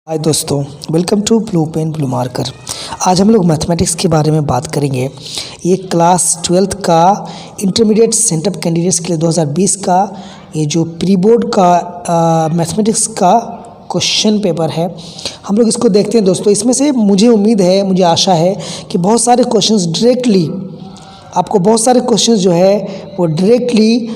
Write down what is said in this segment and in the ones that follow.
हाय दोस्तों, welcome to blue pen blue marker. आज हम लोग मैथमेटिक्स के बारे में बात करेंगे। ये क्लास 12th का इंटरमीडिएट सेंटअप कैंडिडेट्स के लिए 2020 का ये जो प्री बोर्ड का मैथमेटिक्स का क्वेश्चन पेपर है, हम लोग इसको देखते हैं दोस्तों। इसमें से मुझे उम्मीद है, मुझे आशा है कि बहुत सारे क्वेश्चंस डायरेक्टली आपको जो है वो डायरेक्टली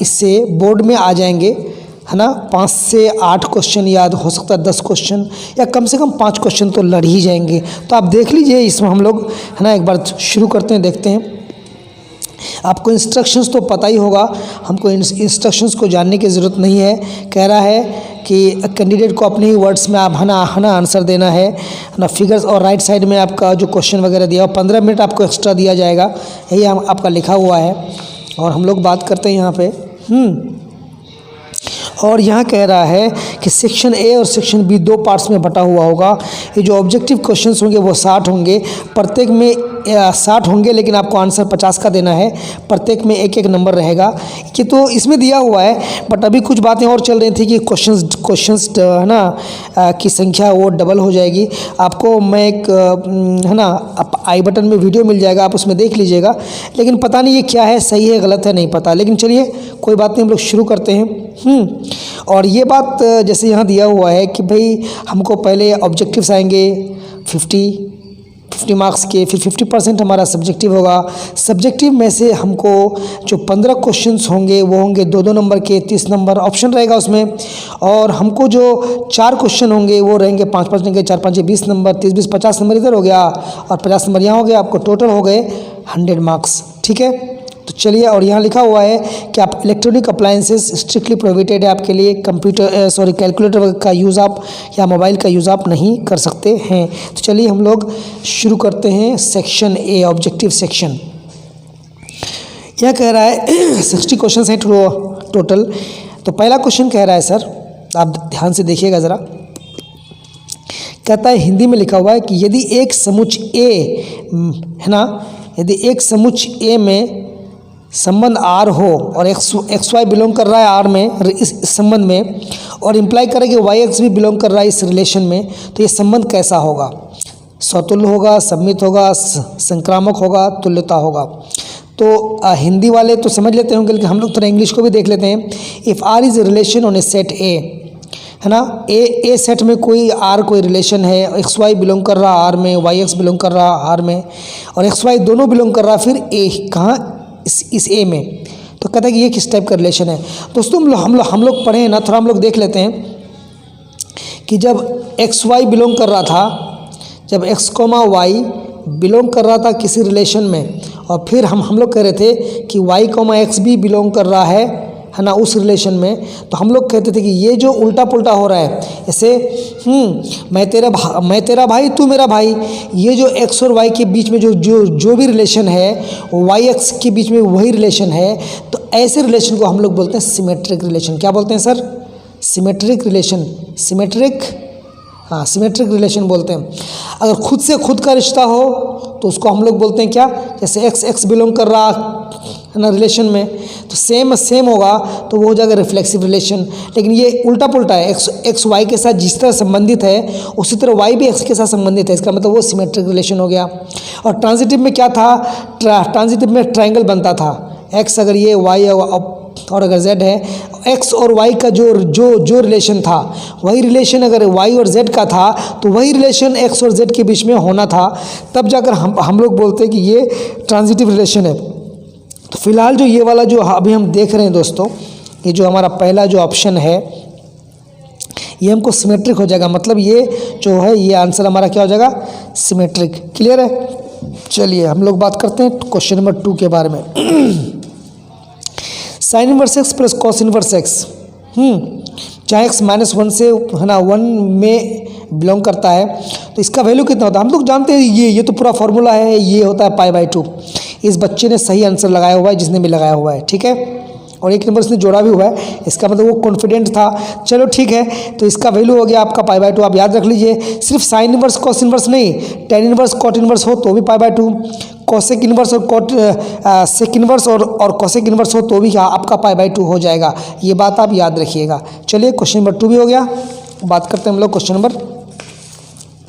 इससे बोर्ड में आ जाएंगे, है ना। 5 से 8 क्वेश्चन याद हो सकता है, 10 क्वेश्चन या कम से कम 5 क्वेश्चन तो लड़ ही जाएंगे। तो आप देख लीजिए, इसमें हम लोग, है ना, एक बार शुरू करते हैं, देखते हैं। आपको इंस्ट्रक्शंस तो पता ही होगा, हमको इंस्ट्रक्शंस को जानने की ज़रूरत नहीं है। कह रहा है कि कैंडिडेट को अपने ही वर्ड्स में आप है ना आंसर देना है ना। फिगर्स और राइट साइड में आपका जो क्वेश्चन वगैरह दिया हो, 15 मिनट आपको एक्स्ट्रा दिया जाएगा, यही आपका लिखा हुआ है। और हम लोग बात करते हैं यहाँ पे और यहाँ कह रहा है कि सेक्शन ए और सेक्शन बी 2 पार्ट्स में बटा हुआ होगा। ये जो ऑब्जेक्टिव क्वेश्चंस होंगे वो 60 होंगे, प्रत्येक में 60 होंगे, लेकिन आपको आंसर 50 का देना है। प्रत्येक में एक एक नंबर रहेगा। कि तो इसमें दिया हुआ है, बट अभी कुछ बातें और चल रही थी कि क्वेश्चंस है ना की संख्या वो डबल हो जाएगी। आपको मैं एक है ना आई बटन में वीडियो मिल जाएगा, आप उसमें देख लीजिएगा। लेकिन पता नहीं ये क्या है, सही है गलत है नहीं पता। लेकिन चलिए कोई बात नहीं, हम लोग शुरू करते हैं। और ये बात जैसे यहाँ दिया हुआ है कि भाई हमको पहले ऑब्जेक्टिव्स आएंगे 50 मार्क्स के, फिर 50% हमारा सब्जेक्टिव होगा। सब्जेक्टिव में से हमको जो 15 क्वेश्चंस होंगे वो होंगे 2-2 नंबर के, 30 नंबर ऑप्शन रहेगा उसमें। और हमको जो 4 क्वेश्चन होंगे वो रहेंगे 5-5 नंबर के, 4-5 20 नंबर, 30-20 50 नंबर इधर हो गया और 50 नंबर यहाँ हो गया। आपको टोटल हो गए 100 मार्क्स, ठीक है। तो चलिए, और यहाँ लिखा हुआ है कि आप इलेक्ट्रॉनिक अप्लायंसेस स्ट्रिक्टली प्रोहिबिटेड है, आपके लिए कैलकुलेटर का यूज़ आप या मोबाइल का यूज़ आप नहीं कर सकते हैं। तो चलिए हम लोग शुरू करते हैं सेक्शन ए, ऑब्जेक्टिव सेक्शन। यह कह रहा है 60 क्वेश्चन हैं टोटल। तो पहला क्वेश्चन कह रहा है, सर आप ध्यान से देखिएगा ज़रा। कहता है, हिंदी में लिखा हुआ है कि यदि एक समुच्च ए, है ना, यदि एक समुच्च ए में संबंध आर हो और एक्स वाई बिलोंग कर रहा है आर में, इस संबंध में, और इम्प्लाई करे कि वाई एक्स भी बिलोंग कर रहा है इस रिलेशन में, तो ये संबंध कैसा होगा? स्वतुल्य होगा, सम्मित होगा, संक्रामक होगा, तुल्यता होगा। तो हिंदी वाले तो समझ लेते होंगे, लेकिन हम लोग थोड़ा इंग्लिश को भी देख लेते हैं। If R is a relation on a set A, है ना, ए सेट में कोई आर कोई रिलेशन है, एक्स वाई बिलोंग कर रहा आर में, वाई एक्स बिलोंग कर रहा आर में, और एक्स वाई दोनों बिलोंग कर रहा फिर ए कहाँ, इस ए में। तो कहता है कि ये किस टाइप का रिलेशन है। दोस्तों हम लोग पढ़े हैं ना, थोड़ा हम लोग देख लेते हैं कि जब एक्स वाई बिलोंग कर रहा था, जब एक्स कॉमा वाई बिलोंग कर रहा था किसी रिलेशन में, और फिर हम लोग कह रहे थे कि वाई कॉमा एक्स भी बिलोंग कर रहा है ना उस रिलेशन में, तो हम लोग कहते थे कि ये जो उल्टा पुल्टा हो रहा है, जैसे मैं तेरा भाई तू मेरा भाई, ये जो एक्स और वाई के बीच में जो भी रिलेशन है, वाई एक्स के बीच में वही रिलेशन है। तो ऐसे रिलेशन को हम लोग बोलते हैं सिमेट्रिक रिलेशन। क्या बोलते हैं sir? Symmetric relation. Symmetric relation बोलते हैं। अगर खुद से खुद का रिश्ता हो तो उसको हम लोग बोलते हैं क्या? जैसे एक्स बिलोंग कर रहा है ना रिलेशन में, तो सेम होगा, तो वो हो जाएगा रिफ्लेक्सिव रिलेशन। लेकिन ये उल्टा पुल्टा है, एक्स वाई के साथ जिस तरह संबंधित है उसी तरह वाई भी एक्स के साथ संबंधित है, इसका मतलब वो सिमेट्रिक रिलेशन हो गया। और ट्रांजिटिव में क्या था? ट्रांजिटिव में ट्रायंगल बनता था। एक्स अगर ये वाई और अगर जेड है, एक्स और वाई का जो रिलेशन था, वही रिलेशन अगर वाई और जेड का था, तो वही रिलेशन एक्स और जेड के बीच में होना था। तब जाकर हम लोग बोलते हैं कि ये ट्रांजिटिव रिलेशन है। तो फिलहाल जो ये वाला जो अभी हम देख रहे हैं दोस्तों, ये जो हमारा पहला जो ऑप्शन है, ये हमको सिमेट्रिक हो जाएगा। मतलब ये जो है, ये आंसर हमारा क्या हो जाएगा? सिमेट्रिक। क्लियर है? चलिए हम लोग बात करते हैं क्वेश्चन नंबर 2 के बारे में। Sine inverse x plus cos inverse x, चाहे एक्स -1 से, है ना, 1 में बिलोंग करता है, तो इसका वैल्यू कितना होता है? हम लोग जानते हैं ये तो पूरा फॉर्मूला है, ये होता है π/2। इस बच्चे ने सही आंसर लगाया हुआ है, जिसने भी लगाया हुआ है, ठीक है। और एक नंबर इसने जोड़ा भी हुआ है, इसका मतलब वो कॉन्फिडेंट था। चलो ठीक है, तो इसका वैल्यू हो गया आपका π/2। आप याद रख लीजिए, सिर्फ साइन इनवर्स कॉस इनवर्स नहीं, टेन इनवर्स कॉट इनवर्स हो तो भी π/2, कॉसेक इनवर्स और सेक इनवर्स और कॉसेक इनवर्स हो तो भी आपका π/2 हो जाएगा। ये बात आप याद रखिएगा। चलिए क्वेश्चन नंबर 2 भी हो गया। बात करते हैं हम लोग क्वेश्चन नंबर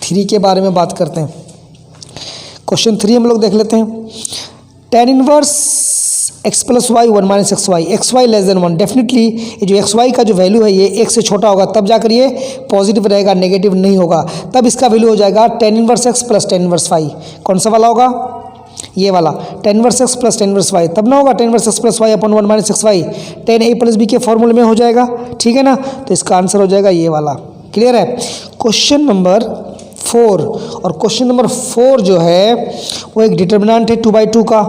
3 के बारे में बात करते हैं। क्वेश्चन 3 हम लोग देख लेते हैं। tan inverse x plus y 1 minus x y, x y less than 1, definitely ये जो एक्स वाई का जो वैल्यू है ये 1 से छोटा होगा तब जाकर ये पॉजिटिव रहेगा, नेगेटिव नहीं होगा। तब इसका वैल्यू हो जाएगा tan inverse x plus tan inverse y. कौन सा वाला होगा? ये वाला tan inverse x plus tan inverse वाई। तब ना होगा tan inverse x plus y upon 1 minus x y, tan a plus B के फॉर्मूले में हो जाएगा, ठीक है ना। तो इसका आंसर हो जाएगा ये वाला। क्लियर है। क्वेश्चन नंबर 4, और क्वेश्चन नंबर 4 जो है वो एक डिटर्मिनेंट है 2/2 का।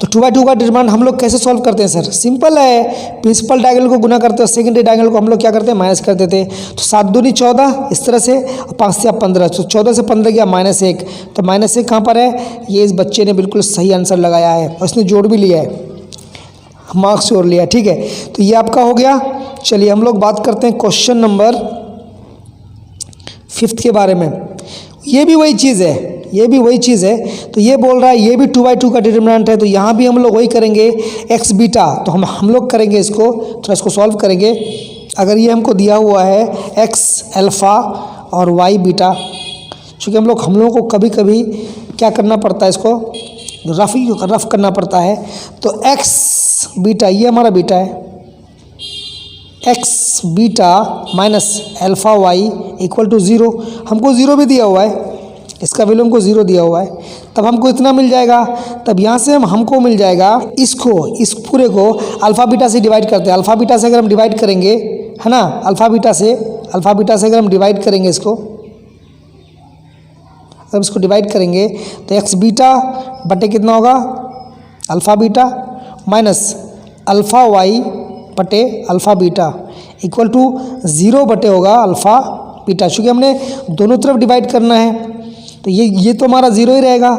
तो 2/2 का डिटर्मिनेंट हम लोग कैसे सॉल्व करते हैं सर? सिंपल है, प्रिंसिपल डायगोनल को गुना करते हैं, सेकेंडरी डायगोनल को हम लोग क्या करते हैं? माइनस कर देते हैं। तो 7 दूनी 14 इस तरह से, 5 से 15, तो 14 से 15 गया -1, तो -1 कहाँ पर है? ये इस बच्चे ने बिल्कुल सही आंसर लगाया है और इसने जोड़ भी लिया है, मार्क्स जोड़ लिया, ठीक है। तो ये आपका हो गया। चलिए हम लोग बात करते हैं क्वेश्चन नंबर 5 के बारे में। ये भी वही चीज़ है, ये भी वही चीज़ है। तो ये बोल रहा है ये भी 2/2 का डिटर्मिनेंट है, तो यहाँ भी हम लोग वही करेंगे x बीटा। तो हम लोग करेंगे इसको, थोड़ा इसको सॉल्व करेंगे। अगर ये हमको दिया हुआ है x अल्फ़ा और y बीटा, चूँकि हम लोगों को कभी कभी क्या करना पड़ता है, इसको रफ करना पड़ता है। तो x बीटा, ये हमारा बीटा है, x beta minus alpha y equal to 0। हमको 0 भी दिया हुआ है, इसका वैल्यू हमको 0 दिया हुआ है। तब हमको इतना मिल जाएगा। तब यहाँ से हमको मिल जाएगा इसको, इस पूरे को अल्फ़ा बीटा से डिवाइड करते हैं। अल्फ़ा बीटा से अगर हम डिवाइड करेंगे, है ना, अल्फ़ा बीटा से अगर हम डिवाइड करेंगे इसको, अगर इसको डिवाइड करेंगे तो x बीटा बटे कितना होगा? Alpha beta minus alpha y बटे अल्फ़ा बीटा इक्वल टू 0 बटे होगा अल्फ़ा बीटा। चूँकि हमने दोनों तरफ डिवाइड करना है तो ये तो हमारा 0 ही रहेगा,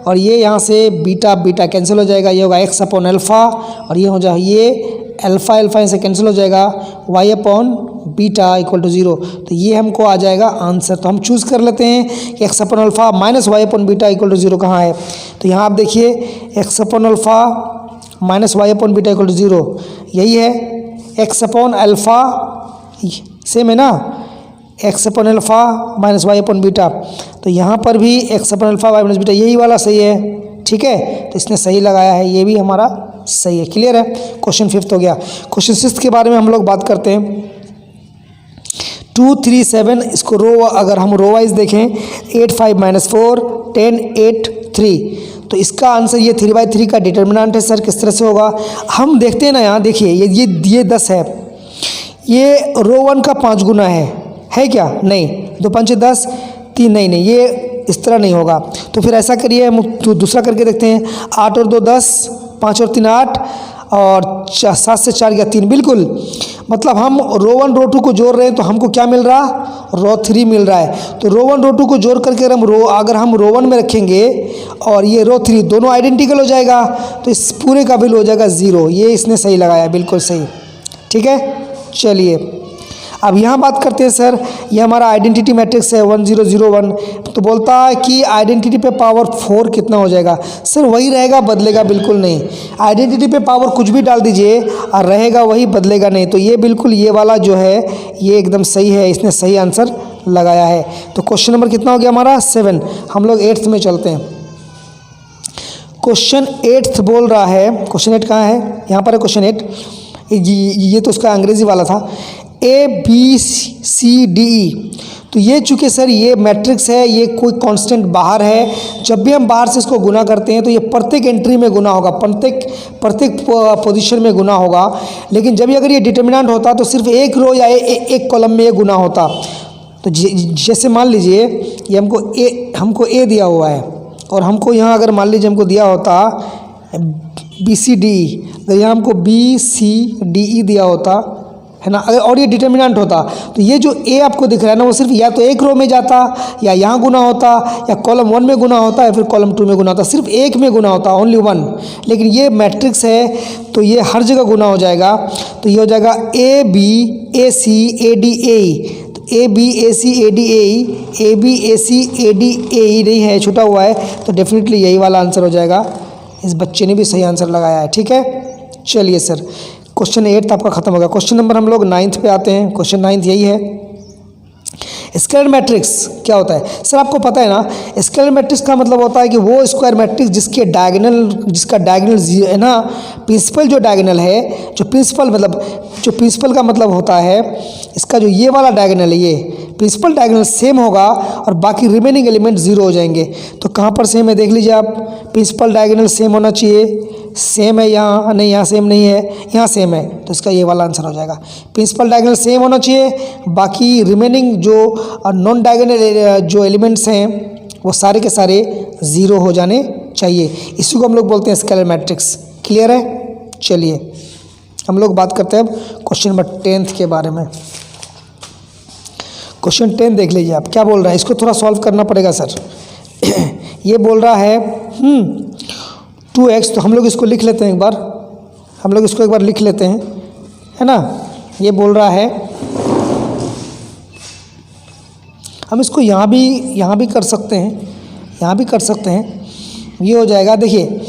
और ये यहाँ से बीटा बीटा कैंसिल हो जाएगा, ये होगा x अपॉन अल्फ़ा, और ये हो जाएगा ये अल्फ़ा अल्फ़ा से कैंसिल हो जाएगा, y upon beta equal to 0। तो ये हमको आ जाएगा आंसर। तो हम चूज़ कर लेते हैं कि x upon alpha minus y upon beta equal to 0 कहाँ है। तो यहाँ आप देखिए x upon alpha minus y upon beta equal to 0, यही है। x अपॉन अल्फ़ा सेम है ना, x upon alpha minus y upon beta, तो यहाँ पर भी x upon alpha y minus beta यही वाला सही है, ठीक है। तो इसने सही लगाया है, ये भी हमारा सही है। क्लियर है। क्वेश्चन 5 हो गया। क्वेश्चन 6 के बारे में हम लोग बात करते हैं। 2 3 7, इसको रो अगर हम रो वाइज देखें 8 5 माइनस 4 10 8 3, तो इसका आंसर ये 3/3 का डिटर्मिनेंट है सर। किस तरह से होगा हम देखते हैं ना, यहाँ देखिए ये 10 है, ये रो 1 का 5 गुना है क्या? नहीं। 2 5 10 3, नहीं, ये इस तरह नहीं होगा। तो फिर ऐसा करिए, हम तो दूसरा करके देखते हैं। 8 और 2 10, 5 और 3 8, और 7 से 4 गया 3, बिल्कुल। मतलब हम रो 1 रो 2 को जोड़ रहे हैं तो हमको क्या मिल रहा? रो 3 मिल रहा है। तो रो 1 रो 2 को जोड़ करके अगर हम रो 1 में रखेंगे और ये रो 3 दोनों आइडेंटिकल हो जाएगा, तो इस पूरे का वैल्यू हो जाएगा 0। ये इसने सही लगाया, बिल्कुल सही, ठीक है। चलिए अब यहाँ बात करते हैं सर, ये हमारा आइडेंटिटी मैट्रिक्स है 1 0 0 1। तो बोलता है कि आइडेंटिटी पे पावर 4 कितना हो जाएगा? सर वही रहेगा, बदलेगा बिल्कुल नहीं। आइडेंटिटी पे पावर कुछ भी डाल दीजिए और रहेगा वही, बदलेगा नहीं। तो ये बिल्कुल ये वाला जो है ये एकदम सही है, इसने सही आंसर लगाया है। तो क्वेश्चन नंबर कितना हो गया हमारा? 7। हम लोग 8th में चलते हैं। क्वेश्चन 8th बोल रहा है, क्वेश्चन 8 कहाँ है? यहाँ पर है क्वेश्चन 8। ये तो उसका अंग्रेजी वाला था, ABCDE। तो ये चूँकि सर ये मैट्रिक्स है, ये कोई कांस्टेंट बाहर है। जब भी हम बाहर से इसको गुना करते हैं तो ये प्रत्येक एंट्री में गुना होगा, प्रत्येक पोजीशन में गुना होगा। लेकिन जब अगर ये डिटर्मिनेंट होता तो सिर्फ एक रो या एक कॉलम में ये गुना होता। तो जैसे मान लीजिए ये हमको ए दिया हुआ है, और हमको यहाँ अगर मान लीजिए हमको दिया होता BCDE, अगर यहाँ हमको BCDE दिया होता है ना, अगर और ये डिटर्मिनेंट होता तो ये जो ए आपको दिख रहा है ना, वो सिर्फ या तो एक रो में जाता, या यहाँ गुना होता, या कॉलम 1 में गुना होता, या फिर कॉलम 2 में गुना होता। सिर्फ एक में गुना होता, ओनली 1। लेकिन ये मैट्रिक्स है तो ये हर जगह गुना हो जाएगा। तो ये हो जाएगा ABACADAE। तो ABACADAE, ABACADAE नहीं है, छूटा हुआ है, तो डेफिनेटली यही वाला आंसर हो जाएगा। इस बच्चे ने भी सही आंसर लगाया है, ठीक है। चलिए सर क्वेश्चन 8 आपका खत्म हो गया। क्वेश्चन नंबर हम लोग 9th पे आते हैं। क्वेश्चन 9th यही है स्केलर मैट्रिक्स क्या होता है सर, आपको पता है ना। स्केलर मैट्रिक्स का मतलब होता है कि वो स्क्वायर मैट्रिक्स जिसका डायगोनल है ना, प्रिंसिपल जो डायगोनल है, जो प्रिंसिपल का मतलब होता है इसका जो ये वाला डायगोनल है, ये प्रिंसिपल डायगोनल सेम होगा और बाकी रिमेनिंग एलिमेंट जीरो हो जाएंगे। तो कहाँ पर सेम है देख लीजिए आप, प्रिंसिपल डायगोनल सेम होना चाहिए, सेम है यहाँ नहीं, यहाँ सेम नहीं है, यहाँ सेम है, तो इसका ये वाला आंसर हो जाएगा। प्रिंसिपल डायगोनल सेम होना चाहिए, बाकी रिमेनिंग जो नॉन डायगोनल जो एलिमेंट्स हैं वो सारे के सारे ज़ीरो हो जाने चाहिए। इसी को हम लोग बोलते हैं स्केलर मैट्रिक्स। क्लियर है? चलिए हम लोग बात करते हैं अब क्वेश्चन नंबर 10 के बारे में। क्वेश्चन 10 देख लीजिए आप, क्या बोल रहा है, इसको थोड़ा सॉल्व करना पड़ेगा सर। ये बोल रहा है 2x, तो हम लोग इसको लिख लेते हैं एक बार, हम लोग इसको एक बार लिख लेते हैं, है ना। ये बोल रहा है, हम इसको यहाँ भी कर सकते हैं, यहाँ भी कर सकते हैं। ये हो जाएगा, देखिए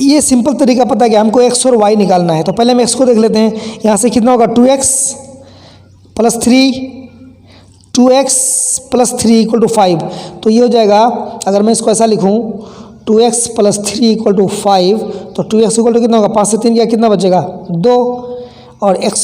ये सिंपल तरीका पता है कि हमको x और y निकालना है। तो पहले हम x को देख लेते हैं, यहाँ से कितना होगा 2x + 3, 2x + 3 = 5। तो ये हो जाएगा, अगर मैं इसको ऐसा लिखूँ 2x + 3 = 5, तो 2x = कितना होगा, 5 से 3 गया, कितना बचेगा 2, और x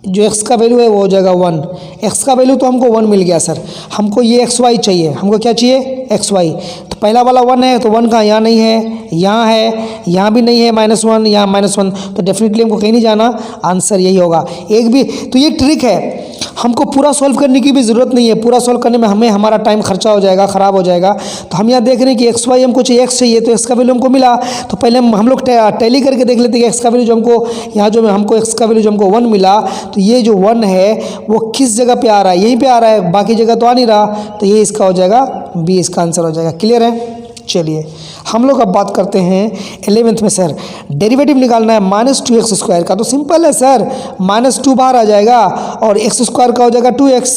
जो x का वैल्यू है वो हो जाएगा 1। x का वैल्यू तो हमको 1 मिल गया सर, हमको ये xy चाहिए, हमको क्या चाहिए xy। तो पहला वाला 1 है, तो 1 कहाँ, यहाँ नहीं है, यहाँ है, यहाँ भी नहीं है, -1, यहाँ -1, तो डेफिनेटली हमको कहीं नहीं जाना, आंसर यही होगा। एक भी तो ये ट्रिक है, हमको पूरा सॉल्व करने की भी ज़रूरत नहीं है, पूरा सॉल्व करने में हमारा टाइम खर्चा हो जाएगा, ख़राब हो जाएगा। तो हम यहाँ देख रहे हैं कि xy हमको चाहिए, x चाहिए, तो x का वैल्यू हमको मिला। तो पहले हम लोग टैली करके देख लेते हैं कि x का वैल्यू जो हमको यहाँ जो हमको x का वैल्यू जो हमको 1 मिला, तो ये जो 1 है वो किस जगह पे आ रहा है, यहीं पे आ रहा है, बाकी जगह तो आ नहीं रहा, तो ये इसका हो जाएगा बी, इसका आंसर हो जाएगा। क्लियर है? चलिए हम लोग अब बात करते हैं 11th में सर, डेरिवेटिव निकालना है -2x² का। तो सिंपल है सर, -2 बाहर आ जाएगा और x² का हो जाएगा 2x,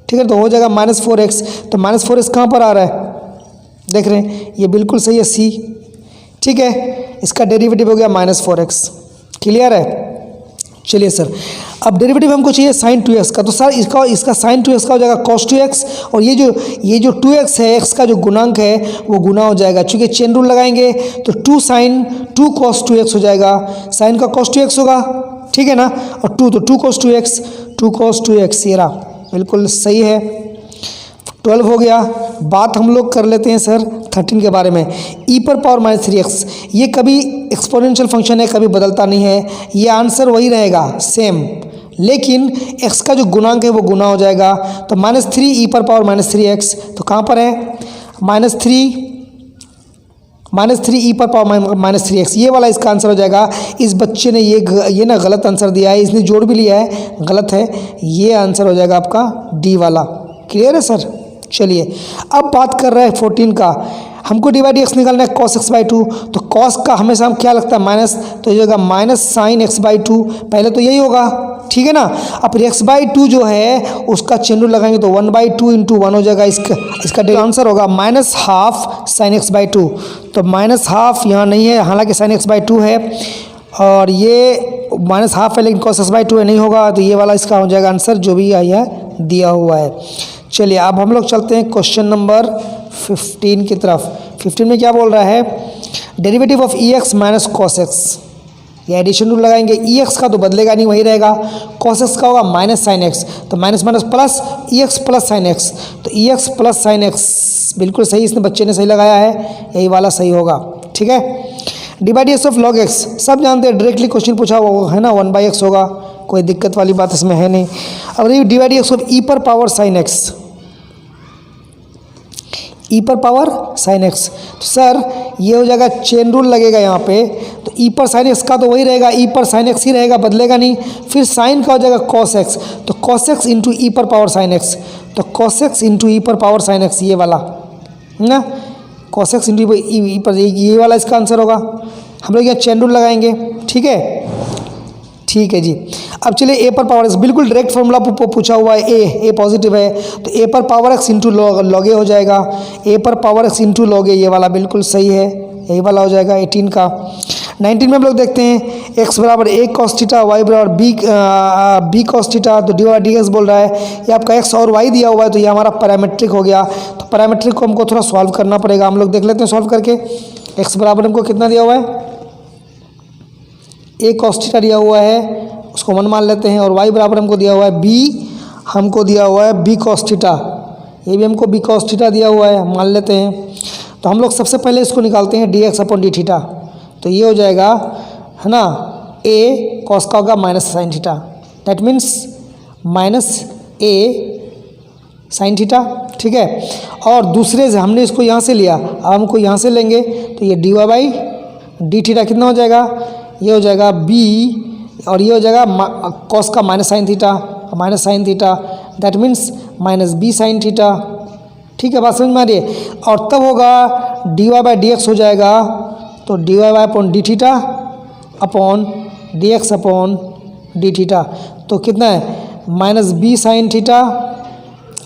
ठीक है, तो हो जाएगा -4x। तो -4x कहाँ पर आ रहा है, देख रहे हैं, ये बिल्कुल सही है, सी, ठीक है, इसका डेरिवेटिव हो गया -4x। क्लियर है? चलिए सर, अब डेरिवेटिव हमको चाहिए sin 2x का। तो सर इसका sin 2x का हो जाएगा cos 2x, और ये जो 2x है, x का जो गुणांक है वो गुना हो जाएगा, चूँकि चेन रूल लगाएंगे तो 2 sin 2 cos 2x हो जाएगा, sin का cos 2x होगा, ठीक है ना, और 2 तो 2 cos 2x, ये रहा, बिल्कुल सही है। 12 हो गया। बात हम लोग कर लेते हैं सर 13 के बारे में, e⁻³ ये कभी एक्सपोनेंशियल फंक्शन है, कभी बदलता नहीं है, ये आंसर वही रहेगा सेम, लेकिन x का जो गुणांक है वो गुना हो जाएगा। तो -3 e⁻³ तो कहाँ पर है, -3 e⁻³ ये वाला इसका आंसर हो जाएगा। इस बच्चे ने ये ना गलत आंसर दिया है, इसने जोड़ भी लिया है, गलत है, ये आंसर हो जाएगा आपका डी वाला। क्लियर है सर? चलिए अब बात कर रहे हैं 14 का, हमको dy/dx निकालना है cos x/2। तो cos का हमेशा हम क्या लगता है माइनस, तो ये होगा -sin x/2, पहले तो यही होगा, ठीक है ना। अब x/2 जो है उसका चेन रूल लगाएंगे तो 1/2 × 1 हो जाएगा, इसका आंसर होगा -12 sin x/2। तो -12 यहाँ नहीं है, हालांकि sin x/2 है, और ये -12 है लेकिन cos x/2 है, नहीं होगा, तो ये वाला इसका हो जाएगा आंसर, जो भी है दिया हुआ है। चलिए अब हम लोग चलते हैं क्वेश्चन नंबर 15 की तरफ। 15 में क्या बोल रहा है, derivative of ex - cos x, ये एडिशन रूल लगाएंगे, ex का तो बदलेगा नहीं, वही रहेगा, cos x का होगा -sin x, तो minus plus ex + sin x, तो ex + sin x बिल्कुल सही, इसने बच्चे ने सही लगाया है, यही वाला सही होगा, ठीक है। dy/dx ऑफ log x सब जानते हैं, डायरेक्टली क्वेश्चन पूछा हुआ है ना, 1/x होगा, कोई दिक्कत वाली बात इसमें है नहीं। अब ये dy/dx of e⁻sin x, e⁻sin x, तो सर ये हो जाएगा, चेन रूल लगेगा यहाँ पे, तो e⁻sin x का तो वही रहेगा, e⁻sin x ही रहेगा, बदलेगा नहीं। फिर साइन का हो जाएगा cos x, तो cos x × e⁻sin x, तो cos x × e⁻sin x ये वाला ना, cos x × ये वाला इसका आंसर होगा। हम लोग यहाँ चेन रूल लगाएंगे, ठीक है, ठीक है जी। अब चलिए a⁻x, बिल्कुल डायरेक्ट फॉर्मूला पूछा हुआ है, a पॉजिटिव है, तो a⁻x × log a हो जाएगा, a⁻x × log a, ये वाला बिल्कुल सही है, यही वाला हो जाएगा 18 का। 19 में हम लोग देखते हैं x बराबर a cos थीटा, y बराबर b cos थीटा। तो dy बाई dx बोल रहा है ये आपका x और y दिया हुआ है, तो ये हमारा पैरामीट्रिक हो गया। तो पैरामीट्रिक को हमको थोड़ा सॉल्व करना पड़ेगा, हम लोग देख लेते हैं सॉल्व करके। x बराबर हमको कितना दिया हुआ है, a cos थीटा दिया हुआ है, उसको 1 मान लेते हैं। और y बराबर हमको दिया हुआ है b, हमको दिया हुआ है b cos थीटा, ये भी हमको b cos थीटा दिया हुआ है, मान लेते हैं। तो हम लोग सबसे पहले इसको निकालते हैं dx अपॉन डी थीटा। तो ये हो जाएगा है ना, a cos का होगा minus sine theta, that means minus a sine theta, ठीक है। और दूसरे से हमने इसको यहाँ से लिया, अब हमको यहाँ से लेंगे तो ये dy बाई डी थीटा कितना हो जाएगा, ये हो जाएगा b, और ये हो जाएगा cos का minus sine theta, that means minus b sine theta, ठीक है। बात समझ में आ रही है। और तब होगा dy बाई डी एक्स हो जाएगा, तो dy by upon D theta upon D x upon D theta. तो कितना है, minus b sine theta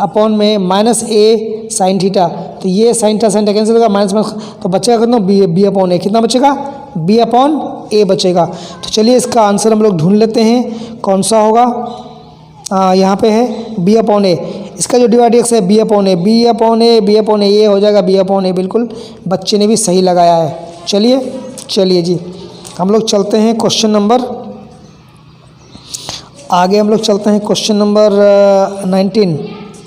upon में माइनस a साइन थीटा। तो ये साइन थीटा कैंसिल होगा, माइनस माइनस, तो बचेगा कितना, b अपॉन a, कितना बचेगा, b अपॉन a बचेगा। तो चलिए इसका आंसर हम लोग ढूंढ लेते हैं कौन सा होगा। यहाँ पे है b अपॉन a, इसका जो डी एक्स है b upon a, b upon a, ये हो जाएगा b अपॉन a। बिल्कुल बच्चे ने भी सही लगाया है। चलिए जी, हम लोग चलते हैं क्वेश्चन नंबर आगे, हम लोग चलते हैं क्वेश्चन नंबर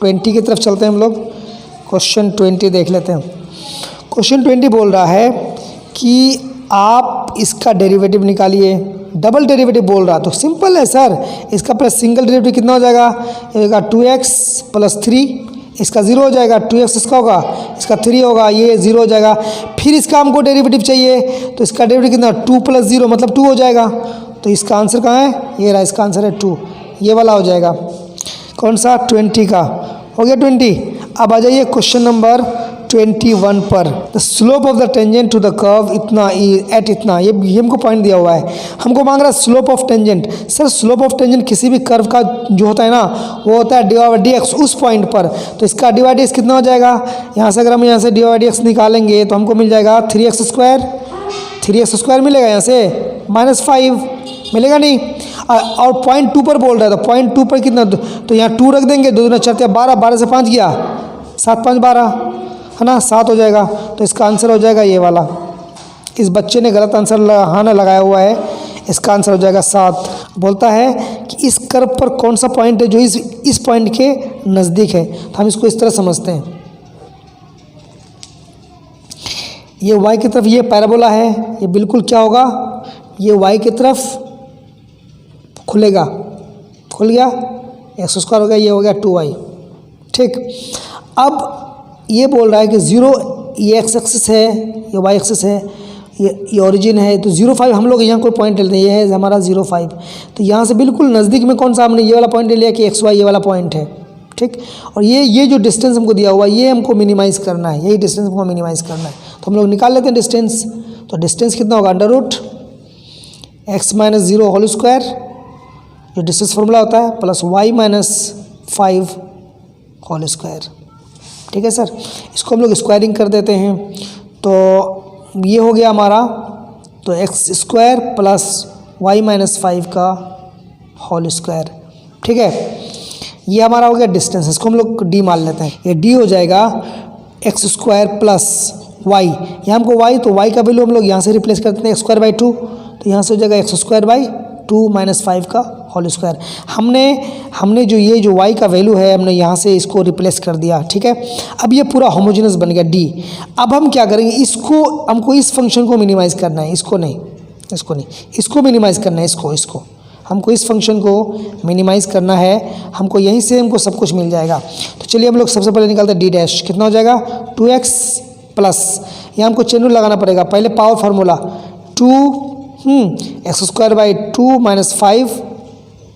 20 की तरफ चलते हैं हम लोग। क्वेश्चन 20 देख लेते हैं। क्वेश्चन 20 बोल रहा है कि आप इसका डेरिवेटिव निकालिए, डबल डेरिवेटिव बोल रहा, तो सिंपल है सर, इसका प्लस सिंगल डेरिवेटिव कितना हो जाएगा, ये 2x प्लस 3, इसका 0 हो जाएगा, 2x इसका होगा, इसका 3 होगा, ये 0 हो जाएगा। फिर इसका हमको डेरिवेटिव चाहिए, तो इसका डेरिवेटिव कितना, 2 प्लस 0 मतलब 2 हो जाएगा। तो इसका आंसर कहाँ है, ये रहा, इसका आंसर है 2, ये वाला हो जाएगा। कौन सा, 20 का हो गया 20। अब आ जाइए क्वेश्चन नंबर 21 पर। The slope of the tangent to the curve इतना एट इतना, ये हमको पॉइंट दिया हुआ है, हमको मांग रहा है slope of tangent. Sir slope of tangent किसी भी कर्व का जो होता है ना, वो होता है डी बाई डी एक्स उस पॉइंट पर। तो इसका डी बाई डी एक्स कितना हो जाएगा, यहाँ से अगर हम यहाँ से डी बाई डी एक्स निकालेंगे तो हमको मिल जाएगा 3x स्क्वायर मिलेगा, यहाँ से -5 मिलेगा नहीं। और पॉइंट 2 पर बोल रहा है, तो पॉइंट 2 पर कितना, तो यहाँ 2 रख देंगे, 2 दूना 4 12, 12 से 5 गया, 7 5 12 है ना, 7 हो जाएगा। तो इसका आंसर हो जाएगा ये वाला। इस बच्चे ने गलत आंसर ना लगाया हुआ है, इसका आंसर हो जाएगा 7। बोलता है कि इस कर्व पर कौन सा पॉइंट है जो इस पॉइंट के नज़दीक है। तो हम इसको इस तरह समझते हैं, ये y की तरफ ये पैराबोला है, ये बिल्कुल क्या होगा, ये y की तरफ खुलेगा, खुल गया, x स्क्वायर हो गया, ये हो गया 2y, ठीक। अब ये बोल रहा है कि 0 ये x एक्सिस है, ये y एक्सिस है, ये ओरिजिन है। तो 0,5 हम लोग यहाँ कोई पॉइंट लेते हैं, ये है हमारा 0,5। तो यहाँ से बिल्कुल नज़दीक में कौन सा, हमने ये वाला पॉइंट ले लिया कि xy ये वाला पॉइंट है, ठीक। और ये जो डिस्टेंस हमको दिया हुआ है, ये हमको मिनिमाइज़ करना है, यही डिस्टेंस हमको मिनिमाइज़ करना है। तो हम लोग निकाल लेते हैं डिस्टेंस। तो डिस्टेंस कितना होगा, √x - 0 होल स्क्वायर, जो डिस्टेंस फॉर्मूला होता है, प्लस y - 5 होल स्क्वायर, ठीक है सर। इसको हम लोग स्क्वायरिंग कर देते हैं, तो ये हो गया हमारा, तो x स्क्वायर प्लस y - 5 का होल स्क्वायर, ठीक है। ये हमारा हो गया डिस्टेंस, इसको हम लोग d मान लेते हैं। ये d हो जाएगा x स्क्वायर प्लस y, यहाँ हमको y, तो y का वैल्यू हम लोग यहाँ से रिप्लेस करते हैं, x²/2, तो यहाँ से हो जाएगा x²/2 - 5 का होल स्क्वायर। हमने जो ये जो y का वैल्यू है, हमने यहाँ से इसको रिप्लेस कर दिया, ठीक है। अब ये पूरा होमोजेनस बन गया d। अब हम क्या करेंगे, इसको हमको इस फंक्शन को मिनिमाइज़ करना है, इसको मिनिमाइज़ करना है, इसको हमको इस फंक्शन को मिनिमाइज़ करना है, हमको यहीं से हमको सब कुछ मिल जाएगा। तो चलिए हम लोग सबसे पहले निकालते हैं d', कितना हो जाएगा 2x प्लस, यहाँ हमको चेन रूल लगाना पड़ेगा, पहले पावर फार्मूला 2x² - 5,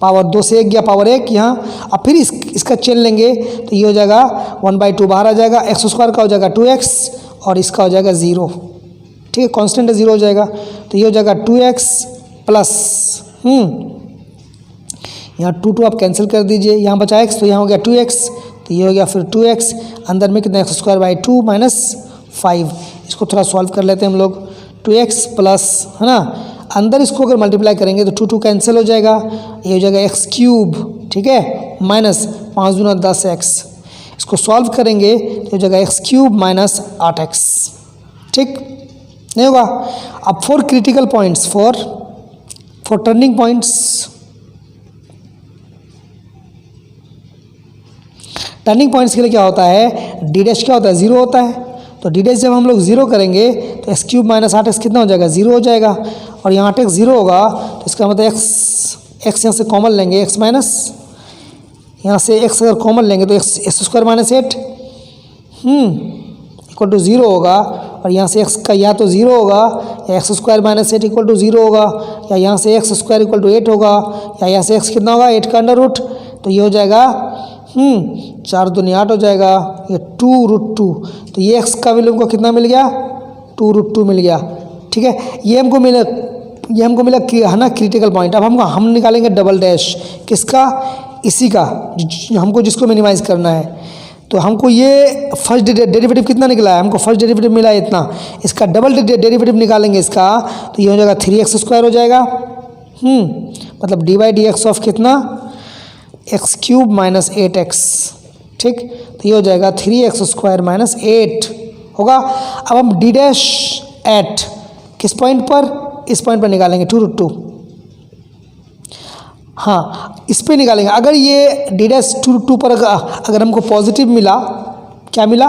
पावर 2 से 1 गया, पावर 1 यहाँ। अब फिर इसका चेन लेंगे तो ये हो जाएगा 1/2 बाहर आ जाएगा, x² का हो जाएगा 2x और इसका हो जाएगा 0, ठीक है, कांस्टेंट है 0 हो जाएगा। तो ये हो जाएगा 2x प्लस यहाँ 2 आप कैंसिल कर दीजिए, यहाँ बचा x, तो यहाँ हो गया 2x, तो ये हो गया फिर 2x, अंदर में कितना x² - 2 - 5। इसको थोड़ा सॉल्व कर लेते हैं हम लोग। 2x प्लस, है ना, अंदर इसको अगर मल्टीप्लाई करेंगे तो 2 कैंसिल हो जाएगा, ये हो जाएगा एक्स क्यूब, ठीक है, माइनस 5 दूना 10x, इसको सॉल्व करेंगे तो हो जाएगा एक्स क्यूब माइनस 8x, ठीक नहीं होगा। अब for critical points, for turning points, turning points के लिए क्या होता है, डी डैश क्या होता है, 0 होता है। तो डी डैश जब हम लोग 0 करेंगे तो एक्स क्यूब माइनस 8x कितना हो जाएगा, 0 हो जाएगा। और यहाँ 8x 0 होगा तो इसका मतलब एक्स यहाँ से कॉमन लेंगे, एक्स माइनस यहाँ से x अगर कॉमन लेंगे तो x square minus 8 equal to 0 होगा। और यहाँ से x का या तो 0 होगा या x square minus 8 equal to 0 होगा, या यहाँ से एक्स स्क्वायर इक्वल टू 8 होगा, या यहाँ से x कितना होगा, 8 का अंडर रूट। तो ये हो जाएगा 4 दूनी 8 हो जाएगा, ये 2√2। तो ये x का वैल्यू हमको कितना मिल गया, 2√2 मिल गया, ठीक है। ये हमको मिला है ना क्रिटिकल पॉइंट। अब हम निकालेंगे डबल डैश, किसका, इसी का, हमको जिसको मिनिमाइज़ करना है। तो हमको ये फर्स्ट डेरिवेटिव कितना निकला है, हमको फर्स्ट डेरिवेटिव मिला है इतना, इसका डबल डेरिवेटिव निकालेंगे इसका, तो ये हो जाएगा 3x² हो जाएगा, मतलब dy/dx ऑफ कितना, एक्स क्यूब माइनस 8x, ठीक। तो ये हो जाएगा 3x² माइनस 8 होगा। अब हम डी डैश एट किस पॉइंट पर, इस पॉइंट पर निकालेंगे 2√2, हाँ इस पे निकालेंगे। अगर ये डी डैश 2√2 पर अगर हमको पॉजिटिव मिला, क्या मिला,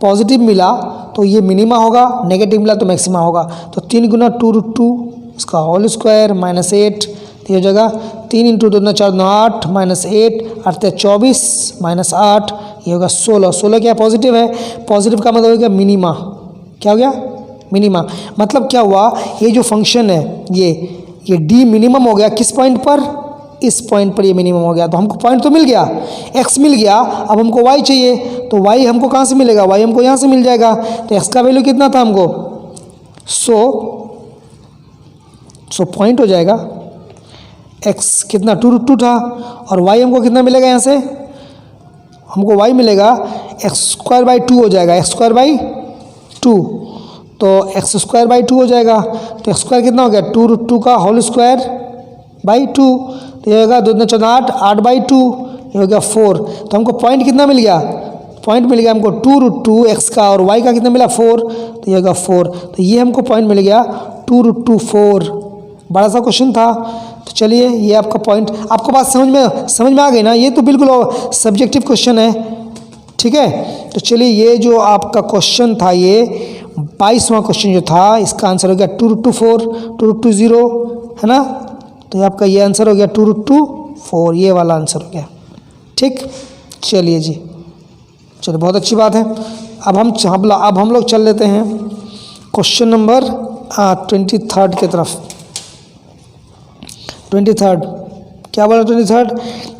पॉजिटिव मिला तो ये मिनिमा होगा, नेगेटिव मिला तो मैक्सिमा होगा। तो 3 गुना 2√2 इसका होल स्क्वायर माइनस 8, तो ये हो जाएगा 3 इंटू 2 4 9 8 माइनस 8 8 24 माइनस 8, ये होगा 16। 16 क्या पॉजिटिव है, पॉजिटिव का मतलब हो गया मिनिमा, क्या हो गया, मिनिमा। मतलब क्या हुआ, ये जो फंक्शन है ये डी मिनिमम हो गया किस पॉइंट पर, इस पॉइंट पर ये मिनिमम हो गया। तो हमको पॉइंट तो मिल गया, x मिल गया, अब हमको y चाहिए, तो y हमको कहाँ से मिलेगा, y हमको यहाँ से मिल जाएगा। तो x का वैल्यू कितना था हमको, 100 पॉइंट हो जाएगा, x कितना 2√2 था, और y हमको कितना मिलेगा, यहाँ से हमको y मिलेगा x²/2 हो जाएगा, x²/2, तो x²/2 हो जाएगा। तो x² कितना हो गया, 2√2 का होल स्क्वायर बाई 2, तो ये होगा 2 दूना 14 8 8/2, ये हो गया 4। तो हमको पॉइंट कितना मिल गया, पॉइंट मिल गया हमको 2√2 x का, और y का कितना मिला 4, तो ये होगा 4। तो ये हमको पॉइंट मिल गया 2√2 4। बड़ा सा क्वेश्चन था। तो चलिए ये आपका पॉइंट, आपको बात समझ में आ गई ना, ये तो बिल्कुल सब्जेक्टिव क्वेश्चन है, ठीक है। तो चलिए ये जो आपका क्वेश्चन था, ये 22वां क्वेश्चन जो था, इसका आंसर हो गया 2√2 4, 2√2 0, है ना। तो ये आपका ये आंसर हो गया 2√2 4, ये वाला आंसर हो गया, ठीक। चलिए जी, चलिए बहुत अच्छी बात है। अब हम लोग चल लेते हैं क्वेश्चन नंबर 23 की तरफ। 23 क्या बोला, 23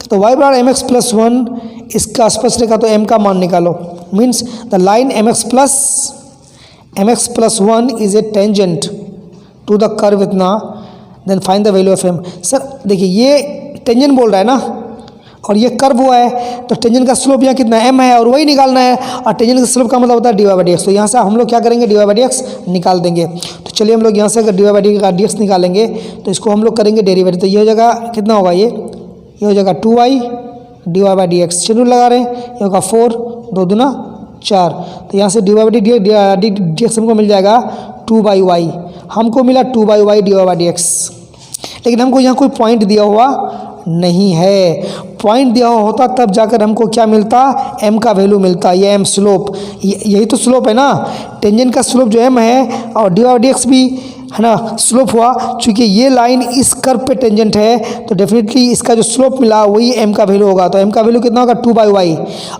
तो y बराबर mx प्लस 1, इसका स्पर्श रेखा तो m का मान निकालो। Means the line mx plus 1 is a tangent to the curve इतना, then find the value of m। Sir देखिए ये टेंजेंट बोल रहा है ना, और ये कर्व हुआ है, तो टेंजेंट का स्लोप यहाँ कितना m है, और वही निकालना है। और टेंजेंट का स्लोप का मतलब होता है dy/dx। तो यहाँ से हम लोग क्या करेंगे, dy/dx निकाल देंगे। तो चलिए हम लोग यहाँ से अगर dy/dx निकालेंगे तो इसको हम लोग करेंगे डेरिवेटिव। तो ये हो जाएगा कितना होगा, ये हो जाएगा 2y dy/dx, शेड्यूल लगा रहे हैं, ये होगा 4 2 दूना 4। तो यहाँ से dy/dx हमको मिल जाएगा 2/y, हमको मिला 2/y dy/dx। लेकिन हमको यहाँ कोई पॉइंट दिया हुआ नहीं है, पॉइंट दिया हुआ होता तब जाकर हमको क्या मिलता, m का वैल्यू मिलता। ये m स्लोप, यही तो स्लोप है ना, टेंजेंट का स्लोप जो m है, और dy/dx भी है ना स्लोप हुआ। चूँकि ये लाइन इस कर्व पे टेंजेंट है, तो डेफिनेटली इसका जो स्लोप मिला वही m का वैल्यू होगा। तो m का वैल्यू कितना होगा 2/y,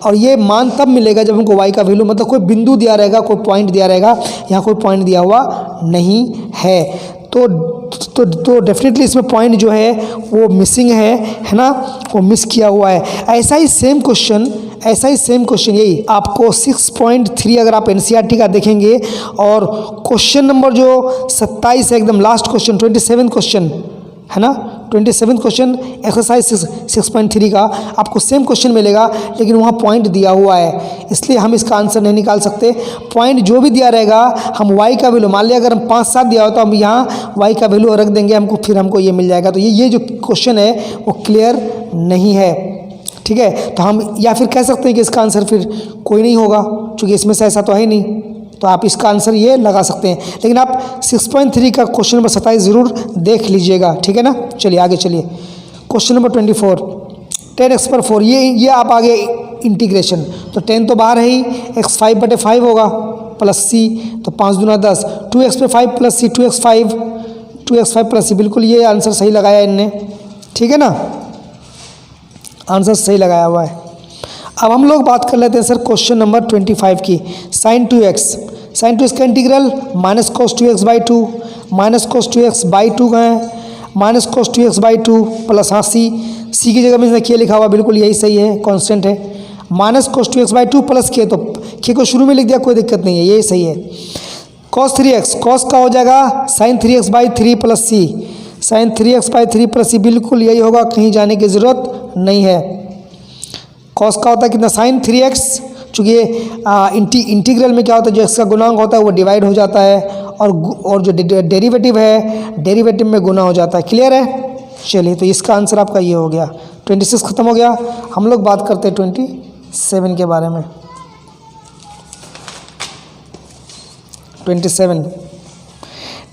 और ये मान तब मिलेगा जब हमको y का वैल्यू, मतलब कोई बिंदु दिया रहेगा, कोई पॉइंट दिया रहेगा। यहाँ कोई पॉइंट दिया हुआ नहीं है, तो डेफिनेटली इसमें पॉइंट जो है वो मिसिंग है ना, वो मिस किया हुआ है। ऐसा ही सेम क्वेश्चन यही आपको 6.3 अगर आप NCERT का देखेंगे, और क्वेश्चन नंबर जो 27 है, एकदम लास्ट क्वेश्चन 27 क्वेश्चन है ना, 27 क्वेश्चन एक्सरसाइज 6.3 का आपको सेम क्वेश्चन मिलेगा, लेकिन वहाँ पॉइंट दिया हुआ है, इसलिए हम इसका आंसर नहीं निकाल सकते। पॉइंट जो भी दिया रहेगा हम y का वैल्यू, मान लिया अगर हम 5-7 दिया हो तो हम यहाँ y का वैल्यू रख देंगे, फिर हमको ये मिल जाएगा। तो ये जो क्वेश्चन है वो क्लियर नहीं है, ठीक है। तो हम या फिर कह सकते हैं कि इसका आंसर फिर कोई नहीं होगा, क्योंकि इसमें से ऐसा तो है ही नहीं। तो आप इसका आंसर ये लगा सकते हैं, लेकिन आप 6.3 का क्वेश्चन नंबर 27 ज़रूर देख लीजिएगा, ठीक है ना। चलिए आगे चलिए, क्वेश्चन नंबर 24, 10x/4। ये आप आगे इंटीग्रेशन, तो 10 तो बाहर है ही, x 5/5 होगा प्लस c, तो 5 दूना 10, 2x/5 plus c, 2x5 plus c, बिल्कुल ये आंसर सही लगाया इनने, ठीक है ना, आंसर सही लगाया हुआ है। अब हम लोग बात कर लेते हैं सर क्वेश्चन नंबर 25 की, sin 2x का integral minus cos 2x/2, minus cos 2x/2 का है, माइनस cos 2x/2 प्लस हाँ c की जगह में इसने k लिखा हुआ, बिल्कुल यही सही है, कांस्टेंट है। Minus cos 2x/2 plus k, तो k को शुरू में लिख दिया, कोई दिक्कत नहीं है, यही सही है। cos 3x, cos का हो जाएगा sin 3x/3 plus c, sin 3x/3 plus c, बिल्कुल यही होगा, कहीं जाने की ज़रूरत नहीं है। cos का होता है कितना, sin 3x, चूँकि इंटीग्रल में क्या होता है, जो x का गुणांक होता है वो डिवाइड हो जाता है, और जो डेरिवेटिव है डेरिवेटिव में गुना हो जाता है। क्लियर है। चलिए, तो इसका आंसर आपका ये हो गया। 26 खत्म हो गया। हम लोग बात करते हैं 27 के बारे में।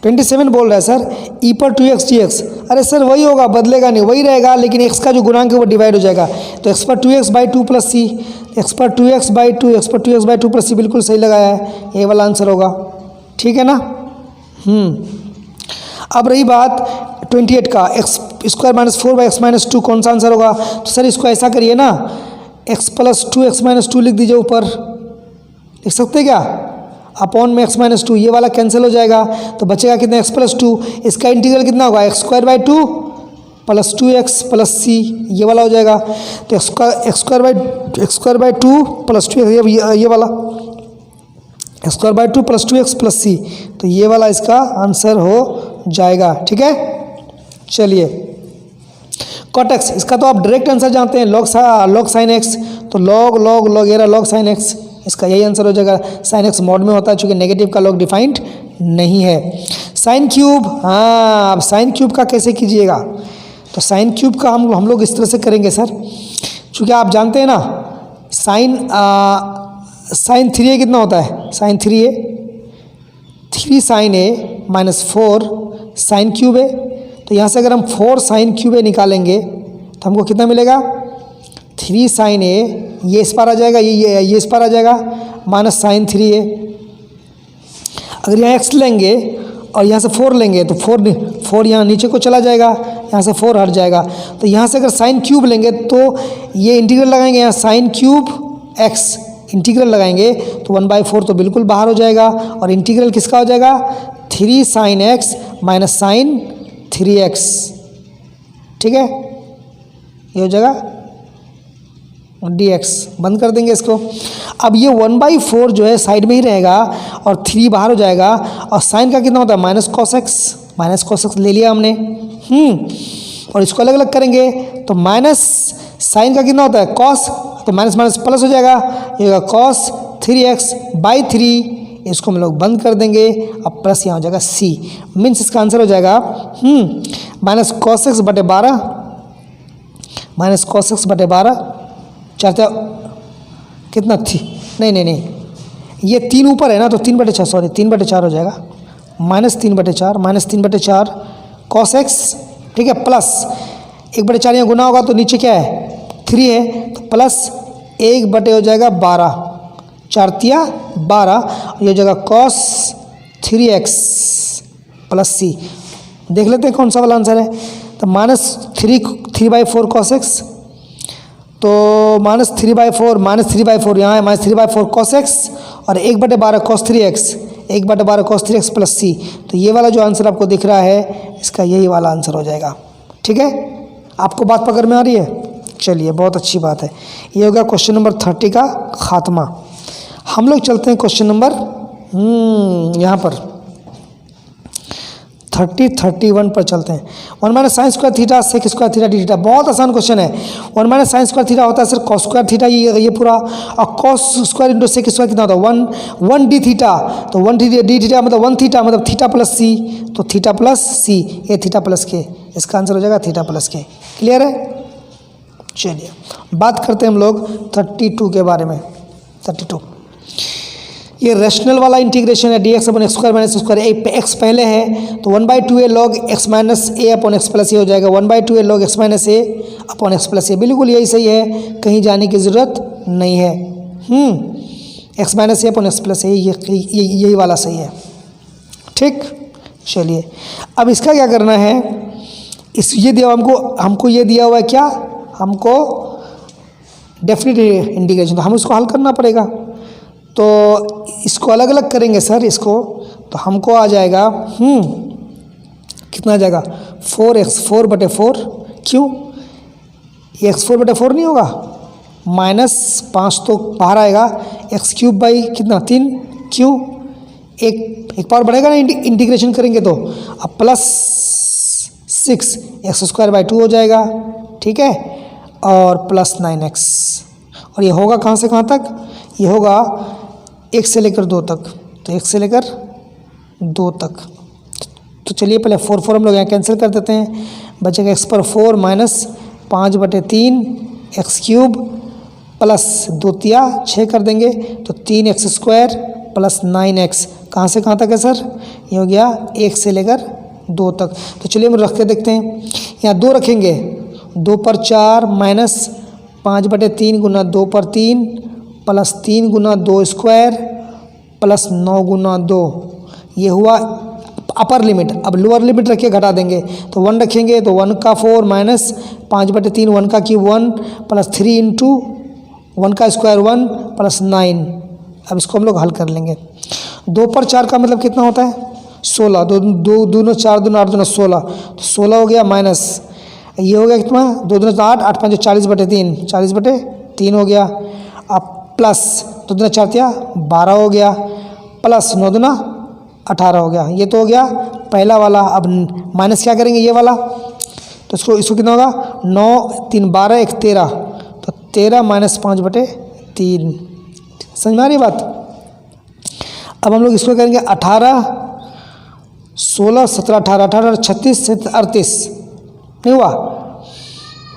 27 बोल रहा है सर e पर 2x dx। अरे सर वही होगा, बदलेगा नहीं, वही रहेगा, लेकिन x का जो गुणांक है वो डिवाइड हो जाएगा। तो x पर 2x/2 प्लस c, x पर 2x/2 प्लस c, बिल्कुल सही लगाया है, ये वाला आंसर होगा, ठीक है ना। अब रही बात 28 का, x² - 4/x - 2 कौन सा आंसर होगा। तो सर इसको ऐसा करिए ना, x + 2x - 2 लिख दीजिए ऊपर, लिख सकते क्या, अपॉन में x - 2, ये वाला कैंसिल हो जाएगा, तो बचेगा कितना, x + 2। इसका इंटीग्रल कितना होगा, x² plus 2x plus c, ये वाला हो जाएगा। तो x² प्लस 2, ये वाला x² plus 2x plus c, तो ये वाला इसका आंसर हो जाएगा, ठीक है। चलिए, cot x, इसका तो आप डायरेक्ट आंसर जानते हैं, log sin x, तो log ये रहा log sin x, इसका यही आंसर हो जाएगा। sin x मॉड में होता है, चूँकि नेगेटिव का log डिफाइंड नहीं है। sin क्यूब, हाँ, अब sin क्यूब का कैसे कीजिएगा, तो sin क्यूब का हम लोग इस तरह से करेंगे सर, चूँकि आप जानते हैं ना sin 3a कितना होता है, sin 3a 3 sin a minus 4 sin cube a, तो यहाँ से अगर हम 4 sin क्यूब a निकालेंगे तो हमको कितना मिलेगा, 3 sin a, ये इस पार आ जाएगा, ये इस पार आ जाएगा, माइनस sin 3a। अगर यहाँ x लेंगे और यहाँ से 4 लेंगे तो 4 यहाँ नीचे को चला जाएगा, यहाँ से 4 हट जाएगा। तो यहाँ से अगर sin क्यूब लेंगे तो ये इंटीग्रल लगाएंगे, यहाँ sin क्यूब x इंटीग्रल लगाएंगे तो 1/4 तो बिल्कुल बाहर हो जाएगा, और इंटीग्रल किसका हो जाएगा, 3 sin x minus sin 3x, ठीक है, ये हो जाएगा dx। बंद कर देंगे इसको। अब ये 1/4 जो है साइड में ही रहेगा और 3 बाहर हो जाएगा, और साइन का कितना होता है, माइनस cos x ले लिया हमने, और इसको अलग अलग करेंगे तो माइनस साइन का कितना होता है, cos, तो माइनस माइनस प्लस हो जाएगा, ये होगा cos 3x/3, इसको हम लोग बंद कर देंगे। अब प्लस यहाँ हो जाएगा c, मीन्स इसका आंसर हो जाएगा minus cos x/12, minus cos x/12, चाहते कितना थी, नहीं, ये 3 ऊपर है ना, तो 3/4, सॉरी 3/4 हो जाएगा, माइनस 3/4 cos x, ठीक है, प्लस 1/4 यहाँ गुना होगा तो नीचे क्या है 3 है, तो प्लस 1/, हो जाएगा 12, 4 तिया 12, ये हो जाएगा cos 3x प्लस c। देख लेते हैं कौन सा वाला आंसर है। तो माइनस 3/4 cos x, तो माइनस 3/4 यहाँ है, माइनस 3/4 cos x, और 1/12 cos 3x, 1/12 cos 3x plus c। तो ये वाला जो आंसर आपको दिख रहा है, इसका यही वाला आंसर हो जाएगा, ठीक है। आपको बात पकड़ में आ रही है, चलिए बहुत अच्छी बात है। ये होगा क्वेश्चन नंबर 30 का खात्मा। हम लोग चलते हैं क्वेश्चन नंबर यहाँ पर 31 पर चलते हैं। 1 minus sine square theta sec square theta D theta, बहुत आसान क्वेश्चन है। 1 माइनस साइन स्क्वायर थीटा होता है सर कॉस स्क्वायर थीटा, ये पूरा, और cos square into sec square कितना होता है 1 डी थीटा, तो 1 डी थीटा मतलब 1 थीटा मतलब थीटा प्लस सी, तो थीटा प्लस सी, ये थीटा प्लस के, इसका आंसर हो जाएगा थीटा प्लस के। क्लियर है? चलिए बात करते हैं हम लोग 32 के बारे में। 32 ये रैशनल वाला इंटीग्रेशन है, D x upon x square minus square, x पहले है तो 1/2 ए लॉग एक्स माइनस ए अपॉन एक्स प्लस ए हो जाएगा, 1/2 ए लॉग एक्स माइनस ए अपॉन एक्स प्लस ए, बिल्कुल यही सही है, कहीं जाने की ज़रूरत नहीं है। एक्स माइनस ए अपॉन एक्स प्लस ए, यही वाला सही है। ठीक, चलिए अब इसका क्या करना है, इस ये दिया हमको ये दिया हुआ है क्या, हमको डेफिनेट इंटीग्रेशन, तो हम इसको हल करना पड़ेगा। तो इसको अलग अलग करेंगे सर, इसको तो हमको आ जाएगा कितना आ जाएगा 4x4/4, क्यों ये x4/4 नहीं होगा, -5 तो बाहर आएगा, x³ कितना 3, क्यों एक पावर बढ़ेगा ना इंटीग्रेशन करेंगे तो, अब +6x² 2 हो जाएगा, ठीक है, और +9x, और ये होगा कहाँ से कहाँ तक, ये होगा 1 से लेकर 2 तक, तो 1 से लेकर 2 तक। तो चलिए पहले 4 हम लोग यहाँ कैंसिल कर देते हैं, बचेगा x/4 -5/3 x³ +2 तिया 6 कर देंगे, तो 3x² +9x, कहाँ से कहाँ तक है सर, ये हो गया 1 से लेकर 2 तक। तो चलिए हम रख के देखते हैं, यहाँ 2 रखेंगे, 2/4 -5/3 गुना 2/3 +3 गुना 2 स्क्वायर +9 गुना 2, ये हुआ अपर लिमिट। अब लोअर लिमिट रखिए, घटा देंगे, तो 1 रखेंगे तो 1 का 4 -5/3 1 का क्यूब 1 +3 इंटू 1 का स्क्वायर 1 +9। अब इसको हम लोग हल कर लेंगे। 2/4 का मतलब कितना होता है 16, 2 दूनो 4 दूनो 8 दूनो 16, तो 16 हो गया, माइनस ये हो गया कितना 2 दूनो 8, 8 5 40/3, 40/3 हो गया, अब प्लस 2 दूना 4 तिया 12 हो गया, प्लस 9 दूना 18 हो गया, ये तो हो गया पहला वाला। अब माइनस क्या करेंगे ये वाला, तो इसको कितना होगा 9 3 12 1 13, तो 13 -5/3, समझ में आ रही बात। अब हम लोग इसको करेंगे 18 16 17 18 18 36 38, नहीं हुआ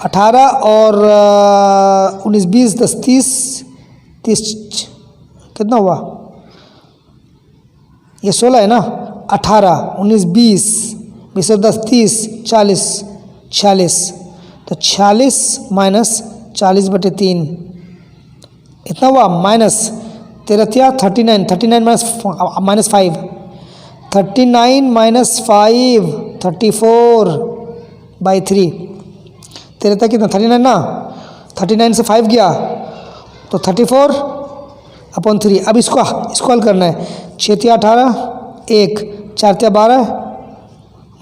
18 और 19 20 10 30 कितना हुआ, ये 16 है ना, 18 19 20 20 और 10 30 40 46, तो 46 -40/3 इतना हुआ, माइनस 13 39 39 -5 39 -5 34/3, 13 कितना 39 ना, 39 से 5 गया तो 34/3। अब इसको हल करना है, 6 तिया 18 1 4 तिया 12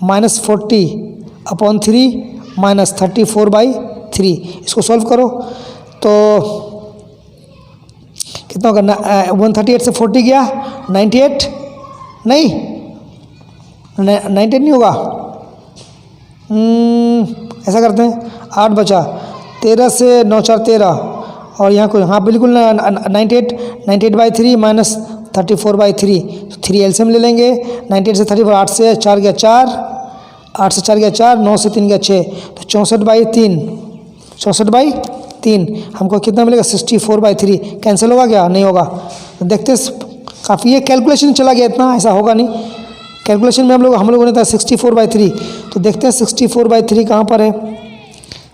-40/3 -34/3, इसको सॉल्व करो तो कितना होगा 138 से 40 गया 98, नहीं 98 नहीं होगा, ऐसा करते हैं 8 बचा, 13 से 9 4 13, और यहाँ कोई हाँ बिल्कुल 98/3 -34/3, तो 3 एलसीएम ले लेंगे, 98 से 34, 8 से 4 गया 4, 8 से 4 गया 4, 9 से 3 गया 6, तो 64/3 64/3 हमको कितना मिलेगा 64/3, कैंसिल होगा क्या, नहीं होगा, तो देखते काफ़ी ये कैलकुलेशन चला गया, इतना ऐसा होगा नहीं, कैलकुलेशन में हम लोगों ने था 64/3, तो देखते हैं 64/3 कहाँ पर है,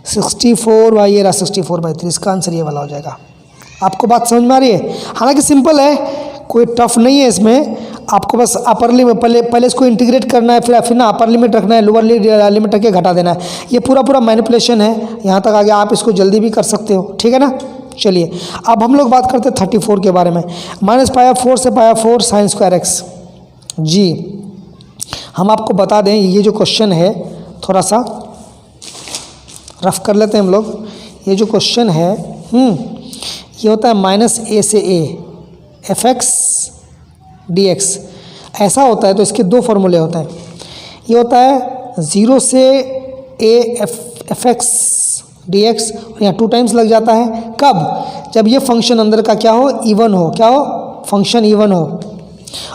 64 ये रहा 64/3, इसका आंसर ये वाला हो जाएगा। आपको बात समझ में आ रही है, हालांकि सिंपल है, कोई टफ नहीं है इसमें, आपको बस अपर लिमिट पहले इसको इंटीग्रेट करना है, फिर ना अपर लिमिट रखना है, लोअर लिमिट रख के घटा देना है, ये पूरा मैनिपुलेशन है, यहाँ तक आगे आप इसको जल्दी भी कर सकते हो, ठीक है ना। चलिए अब हम लोग बात करते हैं 34 के बारे में, -π/4 से π/4 sin स्क्वायर एक्स। जी हम आपको बता दें, ये जो क्वेश्चन है थोड़ा सा रफ कर लेते हैं हम लोग, ये जो क्वेश्चन है ये होता है -a से a fx dx, ऐसा होता है तो इसके 2 फॉर्मूले होते हैं, ये होता है 0 से a F x D x, और यहाँ 2 टाइम्स लग जाता है। कब? जब ये फंक्शन अंदर का क्या हो, इवन हो। क्या हो? फंक्शन इवन हो।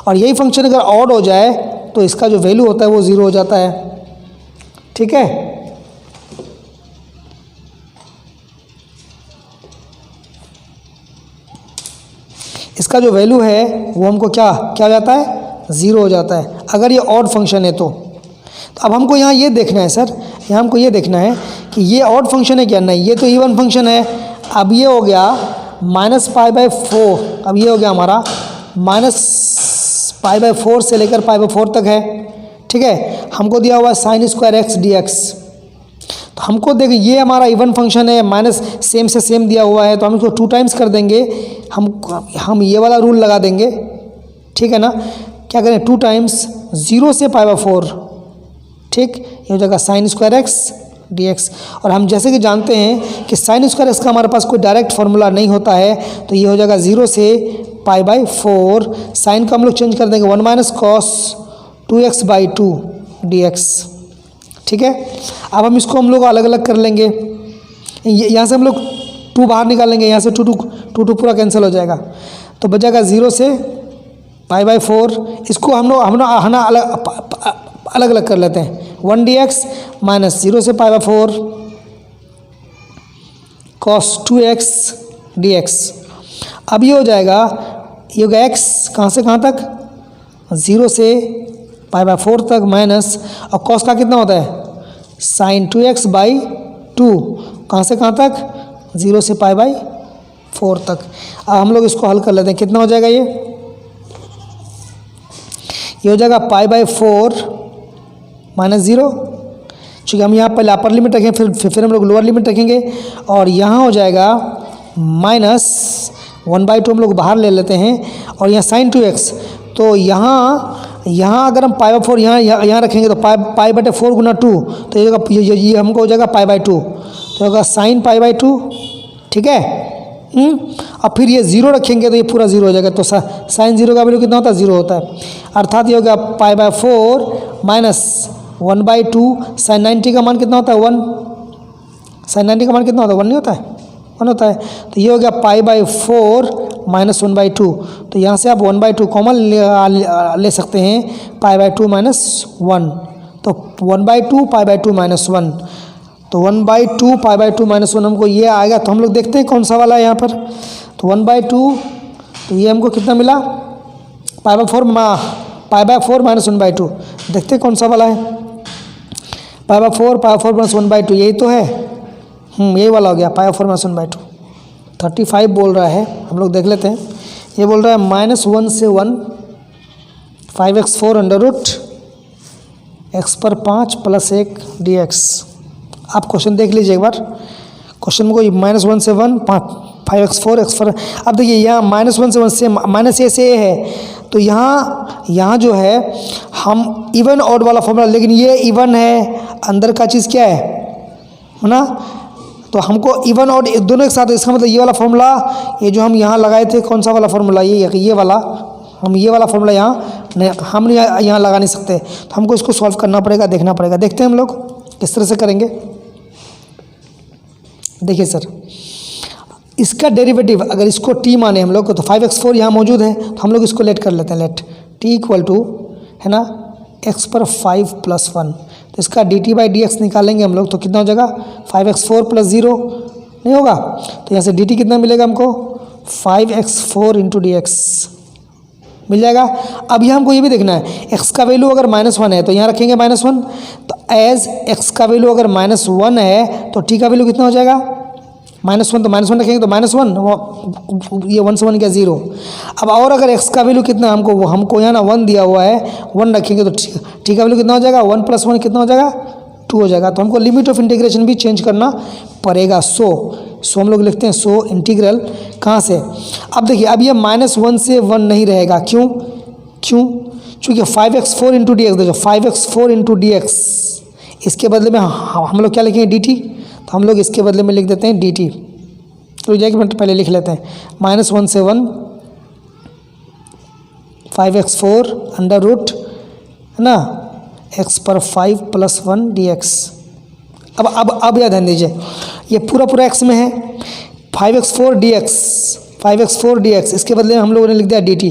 और यही फंक्शन अगर ऑड हो जाए तो इसका जो वैल्यू होता है वो 0 हो जाता है। ठीक है, इसका जो वैल्यू है वो हमको क्या क्या हो जाता है, 0 हो जाता है अगर ये ऑड फंक्शन है तो अब हमको यहाँ ये देखना है सर, यहाँ हमको ये देखना है कि ये ऑड फंक्शन है क्या, नहीं, ये तो इवन फंक्शन है। अब ये हो गया -π/4, अब ये हो गया हमारा -π/4 से लेकर π/4 तक है। ठीक है, हमको दिया हुआ है sin² x dx। तो हमको देखिए ये हमारा इवन फंक्शन है, माइनस सेम से सेम दिया हुआ है, तो हम इसको 2 टाइम्स कर देंगे। हम ये वाला रूल लगा देंगे। ठीक है ना, क्या करें, 2 टाइम्स 0 से π/4। ठीक, ये हो जाएगा sin² x dx। और हम जैसे कि जानते हैं कि sin² x का हमारे पास कोई डायरेक्ट फार्मूला नहीं होता है, तो ये हो जाएगा 0 से π/4। साइन को हम लोग चेंज कर देंगे 1 - cos 2x/2 dx। ठीक है, अब हम इसको हम लोग अलग अलग कर लेंगे। यहाँ से हम लोग 2 बाहर निकालेंगे, यहाँ से 2 पूरा कैंसिल हो जाएगा, तो बचेगा 0 से π/4। इसको हम लोग अलग अलग कर लेते हैं। 1 dx माइनस 0 से π/4 cos 2x dx। अब ये हो जाएगा, ये होगा x कहाँ से कहाँ तक, 0 से π/4 तक, माइनस और cos का कितना होता है, sin 2x/2, कहाँ से कहाँ तक, 0 से π/4 तक। अब हम लोग इसको हल कर लेते हैं, कितना हो जाएगा, ये हो जाएगा π/4 माइनस 0, चूँकि हम यहाँ पहले अपर लिमिट रखें, फिर हम लोग लोअर लिमिट रखेंगे, और यहाँ हो जाएगा माइनस 1/2 हम लोग बाहर ले लेते हैं, और यहाँ sin 2x, तो यहाँ अगर हम π/4 यहाँ रखेंगे तो π/4 गुना 2, तो ये हमको हो जाएगा π/2, तो होगा sin π/2। ठीक है, और फिर ये 0 रखेंगे तो ये पूरा 0 हो जाएगा, तो sin 0 का वैल्यू कितना होता है, 0 होता है। अर्थात ये हो गया π/4 माइनस 1/2। sin 90 का मान कितना होता है, 1। sin 90 का मान कितना होता है, 1 नहीं होता है, 1 होता है। तो ये हो गया π/4 माइनस 1/2। तो यहाँ से आप 1/2 कॉमन ले सकते हैं, π/2 माइनस 1, तो 1/2 π/2 माइनस 1, तो 1/2 π/2 माइनस 1 हमको ये आएगा। तो हम लोग देखते हैं कौन सा वाला है यहाँ पर, तो 1/2, तो ये हमको कितना मिला, π/4 माइनस 1/2। देखते हैं कौन सा वाला है, π/4 माइनस 1/2, यही तो है, यही वाला हो गया, π/4 माइनस 1/2। 35 बोल रहा है, हम लोग देख लेते हैं। ये बोल रहा है -1 से 1 5x4 √ x/5 + 1 dx। आप क्वेश्चन देख लीजिए एक बार, क्वेश्चन को -1 से 1 5x4 x/। अब देखिए यहाँ -1 से 1 से -a से a है, तो यहाँ जो है हम इवन ऑड वाला फॉर्मूला, लेकिन ये इवन है, अंदर का चीज़ क्या है ना, तो हमको इवन ऑड दोनों एक साथ, इसका मतलब ये वाला फॉर्मूला, ये जो हम यहाँ लगाए थे, कौन सा वाला फॉर्मूला, ये वाला, हम ये वाला फॉर्मूला हम यहाँ लगा नहीं सकते, तो हमको इसको सॉल्व करना पड़ेगा, देखना पड़ेगा। देखते हैं हम लोग किस तरह से करेंगे। देखिए सर, इसका डेरिवेटिव अगर इसको t माने हम लोग को, तो 5x4 यहाँ मौजूद है, तो हम लोग इसको लेट कर लेते हैं, लेट t = है ना x/5 + 1, तो इसका dt/dx निकालेंगे हम लोग, तो कितना हो जाएगा, 5x4 + 0 नहीं होगा, तो यहाँ से dt कितना मिलेगा हमको, 5x4 × dx मिल जाएगा। अब यहाँ हमको ये भी देखना है, x का वैल्यू अगर -1 है तो यहाँ रखेंगे -1, तो एज x का वैल्यू अगर -1 है तो t का वैल्यू कितना हो जाएगा, -1, तो -1 रखेंगे तो -1, ये 1 से 1 क्या 0। अब और अगर x का वैल्यू कितना हमको यहाँ ना 1 दिया हुआ है, 1 रखेंगे तो t का वैल्यू कितना हो जाएगा, 1 + 1 कितना हो जाएगा, 2 हो जाएगा। तो हमको लिमिट ऑफ इंटीग्रेशन भी चेंज करना पड़ेगा। सो हम लोग लिखते हैं, सो इंटीग्रल कहाँ से, अब देखिए, अब ये -1 से 1 नहीं रहेगा, क्यों, चूँकि 5x4 × dx, देखो 5x4 × dx, इसके बदले में हम लोग क्या लिखेंगे, dt, तो हम लोग इसके बदले में लिख देते हैं dt। तो जाएगी, मिनट पहले लिख लेते हैं, -1 से 1 5x4 √ है ना x पर 5 + 1 dx। अब यह ध्यान दीजिए, ये पूरा x में है, 5x4 dx, 5x4 dx, इसके बदले में हम लोगों ने लिख दिया dt,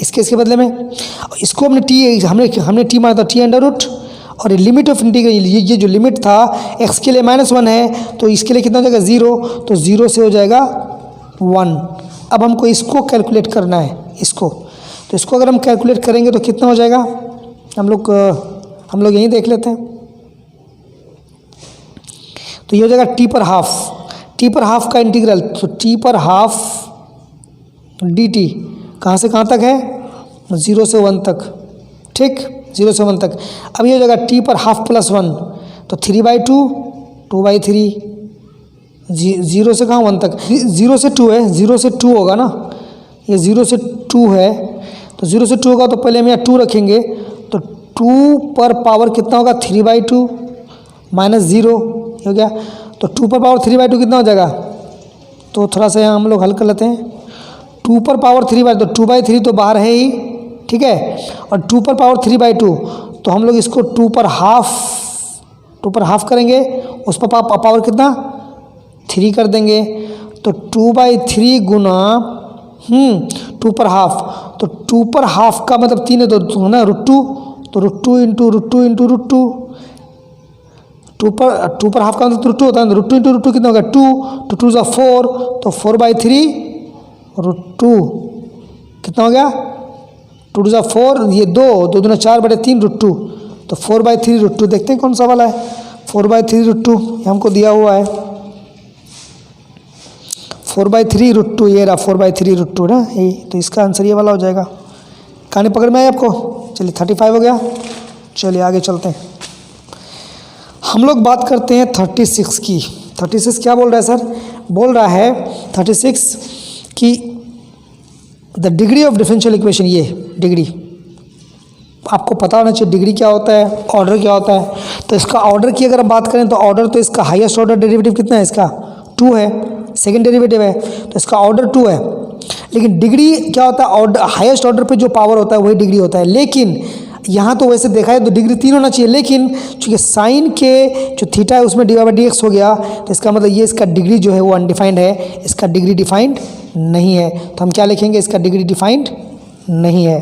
इसके बदले में इसको हमने t माना था t अंडर रूट, और लिमिट ऑफ इंटीग्रल, ये जो लिमिट था x के लिए -1 है, तो इसके लिए कितना हो जाएगा 0, तो 0 से हो जाएगा 1। अब हमको इसको कैलकुलेट करना है, तो इसको अगर हम कैलकुलेट करेंगे तो कितना हो जाएगा, हम लोग यहीं देख लेते हैं। तो ये हो जाएगा t पर हाफ का इंटीग्रल, तो t पर हाफ dt कहाँ से कहाँ तक है, 0 से 1 तक, ठीक, 0 से 1 तक। अब ये हो जाएगा t पर हाफ + 1, तो 3/2, 2/3, 0 से कहाँ 1 तक, 0 से 2 है, 0 से 2 होगा ना, ये 0 से 2 है, तो 0 से 2 होगा, तो पहले हम यहाँ 2 रखेंगे, तो 2 पर पावर कितना होगा, 3/2 -0 हो गया, तो 2 पर पावर 3/2 कितना हो जाएगा, तो थोड़ा सा यहाँ हम लोग हल कर लेते हैं। 2 पर पावर 3/2, तो 2/3 तो बाहर है ही, ठीक है, और 2 पर पावर 3/2, तो हम लोग इसको 2 पर हाफ करेंगे, उस पर पावर कितना 3 कर देंगे, तो 2/3 गुना 2 पर हाफ, तो 2 पर हाफ का मतलब 3 है, तो ना √2, तो √2 इंटू √2 2 पर हाफ का मतलब √2 होता है, √2 इंटू √2 कितना होगा 2, 2 = 4, तो 4/3 √2 कितना हो गया, 2 = 4, ये 2 2 × 4/3 √2, तो 4/3 √2। देखते हैं कौन सा वाला है, 4/3 √2 हमको दिया हुआ है, 4/3 √2, ये रहा 4/3 √2 ना, यही, तो इसका आंसर ये वाला हो जाएगा। कहानी पकड़ में आई आपको, चलिए 35 हो गया। चलिए आगे चलते हैं, हम लोग बात करते हैं 36 की। 36 क्या बोल रहा है सर, बोल रहा है 36 कि the degree of differential equation, ये डिग्री आपको पता होना चाहिए, डिग्री क्या होता है, ऑर्डर क्या होता है। तो इसका ऑर्डर की अगर हम बात करें तो ऑर्डर, तो इसका हाईएस्ट ऑर्डर डेरिवेटिव कितना है, इसका 2 है, सेकंड डेरिवेटिव है, तो इसका ऑर्डर 2 है। लेकिन डिग्री क्या होता है, ऑर्डर हाईएस्ट ऑर्डर पे जो पावर होता है वही डिग्री होता है। लेकिन यहाँ तो वैसे देखा है तो डिग्री 3 होना चाहिए, लेकिन चूँकि साइन के जो थीटा है उसमें dy/dx हो गया, तो इसका मतलब ये इसका डिग्री जो है वो अनडिफाइंड है, इसका डिग्री डिफाइंड नहीं है। तो हम क्या लिखेंगे, इसका डिग्री डिफाइंड नहीं है।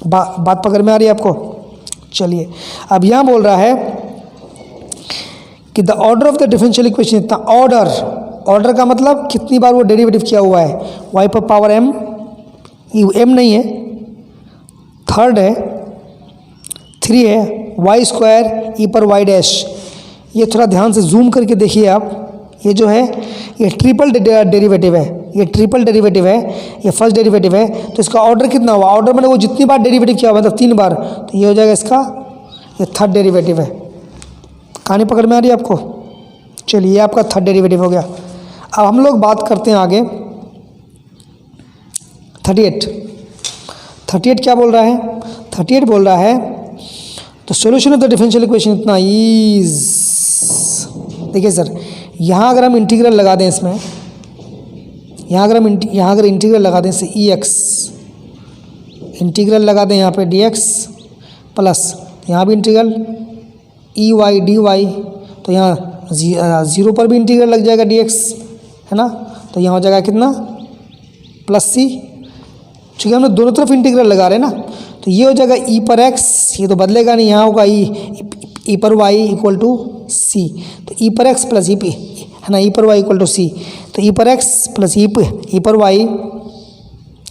बात पकड़ में आ रही है आपको। चलिए अब यहाँ बोल रहा है कि the order of the differential equation, इतना ऑर्डर का मतलब कितनी बार वो डेरिवेटिव किया हुआ है, y पर पावर m, m नहीं है, थर्ड है, 3 है, y² e पर y डैश। ये थोड़ा ध्यान से जूम करके देखिए आप, ये जो है ये ट्रिपल डेरिवेटिव है, ये फर्स्ट डेरिवेटिव है, तो इसका ऑर्डर कितना हुआ, ऑर्डर मैंने वो जितनी बार डेरिवेटिव किया हुआ मतलब 3 बार, तो ये हो जाएगा इसका, ये थर्ड डेरिवेटिव है। कहानी पकड़ में आ रही है आपको। चलिए ये आपका थर्ड डेरिवेटिव हो गया। अब हम लोग बात करते हैं आगे 38 क्या बोल रहा है, 38 बोल रहा है तो solution of the differential equation इतना इज, देखिए सर यहाँ अगर हम इंटीग्रल लगा दें इसमें, यहाँ अगर इंटीग्रल लगा दें से ex, इंटीग्रल लगा दें यहाँ पे dx प्लस यहाँ भी इंटीग्रल ey dy, तो यहाँ 0 पर भी इंटीग्रल लग जाएगा dx, है ना, तो यहाँ हो जाएगा कितना +c, चूँकि हमने दोनों तरफ इंटीग्रल लगा रहे हैं ना, तो ये हो जाएगा e पर x, ये तो बदलेगा नहीं, यहाँ होगा e पर y = c, तो e पर x प्लस e है ना, e पर y = c, तो e पर x प्लस e पर y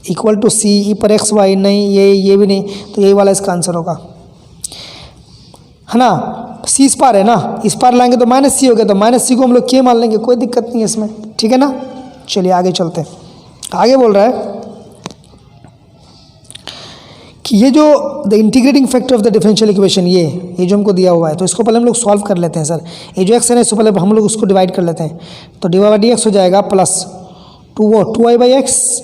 = c, e पर x y नहीं, ये भी नहीं, तो यही वाला इसका आंसर होगा, है ना। c इस पार है ना, इस पार लाएंगे तो -c हो गया, तो -c को हम लोग k मान लेंगे, कोई दिक्कत नहीं है इसमें, ठीक है ना। चलिए आगे चलते हैं। आगे बोल रहा है कि ये जो the integrating factor of the differential equation, ये जो हमको दिया हुआ है, तो इसको पहले हम लोग सॉल्व कर लेते हैं सर। ये जो x है ना, इसको पहले हम लोग उसको डिवाइड कर लेते हैं, तो dy/dx हो जाएगा प्लस 2y/x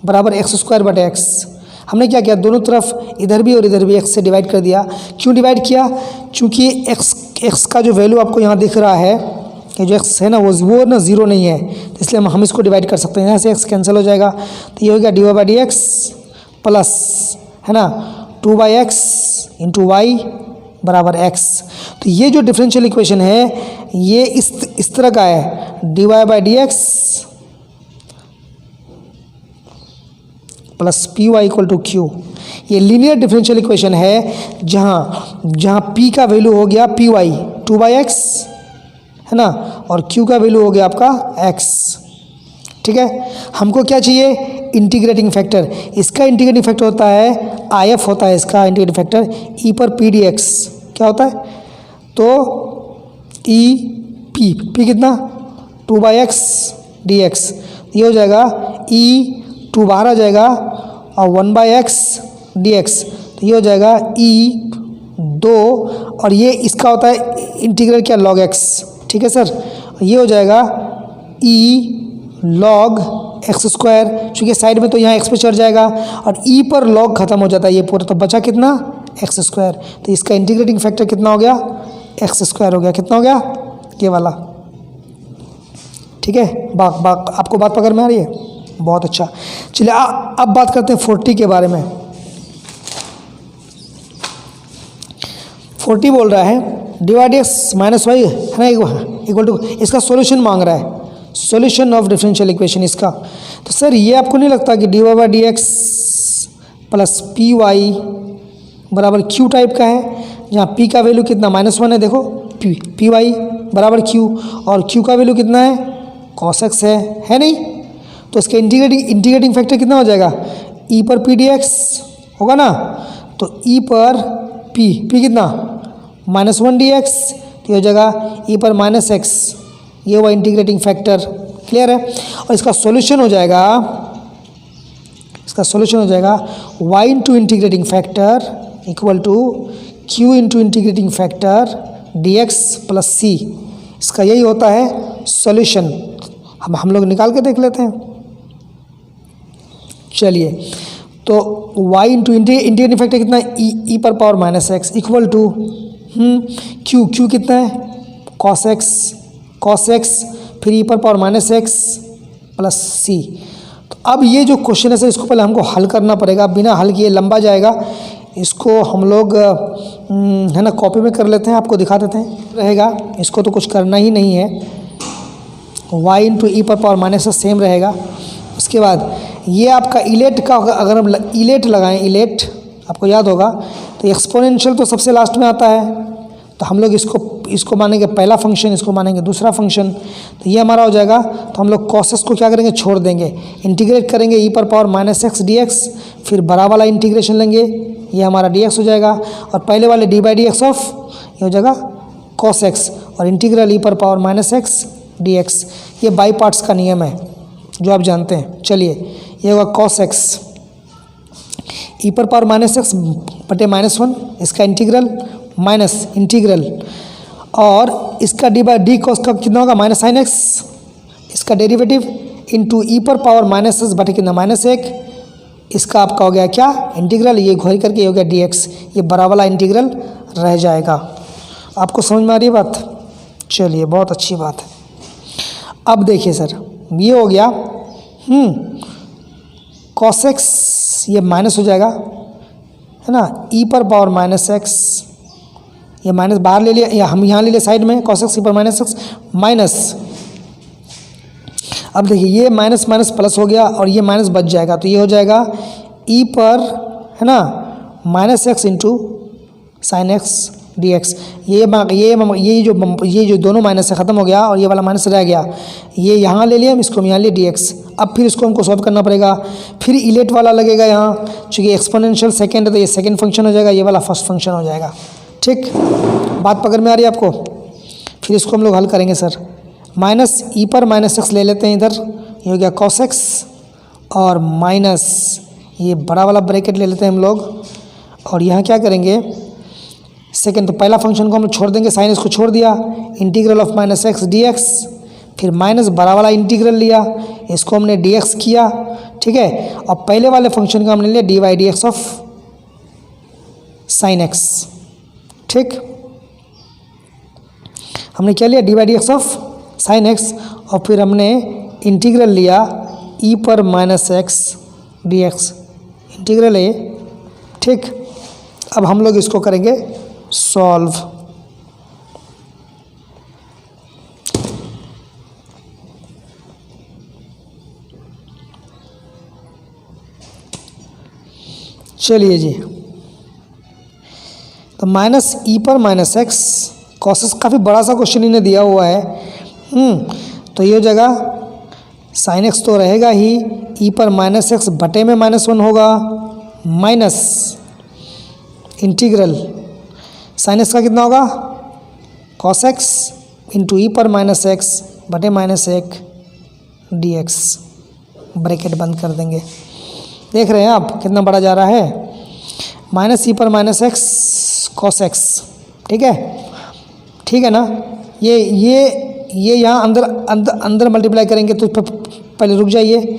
बराबर x²/x। हमने क्या किया, दोनों तरफ इधर भी और इधर भी x से डिवाइड कर दिया। क्यों डिवाइड किया, क्योंकि x का जो वैल्यू आपको यहाँ दिख रहा है, ये जो x है ना वो ना 0 नहीं है, तो इसलिए हम इसको डिवाइड कर सकते हैं, यहाँ से x कैंसिल हो जाएगा, तो ये हो गया dy/dx प्लस, है ना, 2/x इंटू वाई बराबर x। तो ये जो डिफरेंशियल इक्वेशन है ये इस तरह का है, dy/dx plus py equal to q। ये लीनियर डिफरेंशियल इक्वेशन है जहाँ p का वैल्यू हो गया py 2/x है ना, और q का वैल्यू हो गया आपका x। ठीक है, हमको क्या चाहिए, इंटीग्रेटिंग फैक्टर। इसका इंटीग्रेटिंग फैक्टर होता है IF होता है इसका इंटीग्रेटिंग फैक्टर e पर p dx। क्या होता है, तो e p कितना 2/x dx, ये हो जाएगा e 2 बाहर आ जाएगा और 1/x dx, तो ये हो जाएगा e 2, और ये इसका होता है इंटीग्रल क्या log x। ठीक है सर, ये हो जाएगा e log x स्क्वायर, चूँकि साइड में तो यहाँ x पे चढ़ जाएगा और e पर log खत्म हो जाता है ये पूरा, तो बचा कितना x स्क्वायर। तो इसका इंटीग्रेटिंग फैक्टर कितना हो गया, x स्क्वायर हो गया। कितना हो गया, ये वाला। ठीक है, आपको बात पकड़ में आ रही है, बहुत अच्छा। चलिए अब बात करते हैं 40 के बारे में। 40 बोल रहा है dy/dx माइनस वाई है ना इक्वल टू, इसका सॉल्यूशन मांग रहा है, सॉल्यूशन ऑफ डिफरेंशियल इक्वेशन इसका। तो सर ये आपको नहीं लगता कि dy/dx प्लस py बराबर q टाइप का है, जहाँ p का वैल्यू कितना -1 है, देखो py बराबर q, और q का वैल्यू कितना है cos x है नहीं। तो इसका इंटीग्रेटिंग फैक्टर कितना हो जाएगा, e पर p dx होगा ना, तो e पर p कितना -1 dx, तो हो जाएगा e पर -x, ये हुआ इंटीग्रेटिंग फैक्टर। क्लियर है, और इसका सॉल्यूशन हो जाएगा, y into integrating factor equal to q into integrating factor dx plus c। इसका यही होता है सॉल्यूशन। हम लोग निकाल के देख लेते हैं। चलिए, तो y इंटू इंटीग्रेटिंग फैक्टर कितना है, e पर power -x equal to q कितना है cos x फिर e पर पावर -x प्लस c। तो अब ये जो क्वेश्चन है सर, इसको पहले हमको हल करना पड़ेगा, बिना हल किए लंबा जाएगा। इसको हम लोग है ना कॉपी में कर लेते हैं, आपको दिखा देते हैं रहेगा। इसको तो कुछ करना ही नहीं है, y इंटू ई पर पावर -x सेम रहेगा। उसके बाद ये आपका इलेट का, अगर हम इलेट लगाएं, इलेट आपको याद होगा, तो एक्सपोनेंशियल तो सबसे लास्ट में आता है, तो हम लोग इसको मानेंगे पहला फंक्शन, इसको मानेंगे दूसरा फंक्शन। तो ये हमारा हो जाएगा, तो हम लोग cos x को क्या करेंगे, छोड़ देंगे, इंटीग्रेट करेंगे e पर पावर -x dx, फिर बड़ा वाला इंटीग्रेशन लेंगे, ये हमारा dx हो जाएगा, और पहले वाले d/dx ऑफ ये हो जाएगा cos x, और इंटीग्रल e पर पावर -x dx। ये बाई पार्ट्स का नियम है जो आप जानते हैं। चलिए, ये होगा cos x e पर पावर -x बटे -1, इसका इंटीग्रल और इसका d cos का कितना होगा -sin x, इसका डेरिवेटिव इंटू e पर पावर -x बटे कितना -1, इसका आपका हो गया क्या इंटीग्रल, ये घोल करके हो गया dx, ये बड़ा वाला इंटीग्रल रह जाएगा। आपको समझ में आ रही है बात, चलिए बहुत अच्छी बात है। अब देखिए सर, ये हो गया cos x, ये माइनस हो जाएगा है ना, e पर पावर -x, ये माइनस बाहर ले लिया, या हम यहाँ ले लिया साइड में cos x e पर -x माइनस। अब देखिए ये माइनस माइनस प्लस हो गया और ये माइनस बच जाएगा, तो ये हो जाएगा e पर है ना -x into sin x dx। ये जो दोनों माइनस से ख़त्म हो गया और ये वाला माइनस रह गया, ये यहाँ ले लिया हम, इसको हम यहाँ ले dx। अब फिर इसको हमको सॉल्व करना पड़ेगा, फिर इलेट वाला लगेगा यहाँ, चूँकि एक्सपोनेंशियल सेकेंड है तो ये सेकेंड फंक्शन हो जाएगा, ये वाला फर्स्ट फंक्शन हो जाएगा। ठीक, बात पकड़ में आ रही है आपको। फिर इसको हम लोग हल करेंगे सर, माइनस ई पर -x ले लेते हैं इधर, ये हो गया cos x, और माइनस ये बड़ा वाला ब्रैकेट ले लेते हैं हम लोग, और यहाँ क्या करेंगे सेकेंड, तो पहला फंक्शन को हम छोड़ देंगे, साइन इसको छोड़ दिया, इंटीग्रल ऑफ -x dx, फिर माइनस बड़ा वाला इंटीग्रल लिया, इसको हमने dx किया। ठीक है, और पहले वाले फंक्शन का हमने लिया dy/dx ऑफ sin x। ठीक, हमने क्या लिया dy/dx ऑफ sin x, और फिर हमने इंटीग्रल लिया e पर -x dx, इंटीग्रल है। ठीक, अब हम लोग इसको करेंगे सॉल्व। चलिए जी, तो माइनस ई पर माइनस एक्स कॉस, काफ़ी बड़ा सा क्वेश्चन इन्हें दिया हुआ है। तो ये जगह साइन एक्स तो रहेगा ही, ई पर माइनस एक्स बटे में -1 होगा, माइनस इंटीग्रल साइन एक्स का कितना होगा, कॉस एक्स इंटू ई पर माइनस एक्स बटे -1 डी एक्स। ब्रैकेट बंद कर देंगे। देख रहे हैं आप कितना बड़ा जा रहा है, माइनस ई पर माइनस एक्स कॉस एक्स। ठीक है ना। ये यहाँ अंदर अंदर अंदर मल्टीप्लाई करेंगे तो पहले रुक जाइए,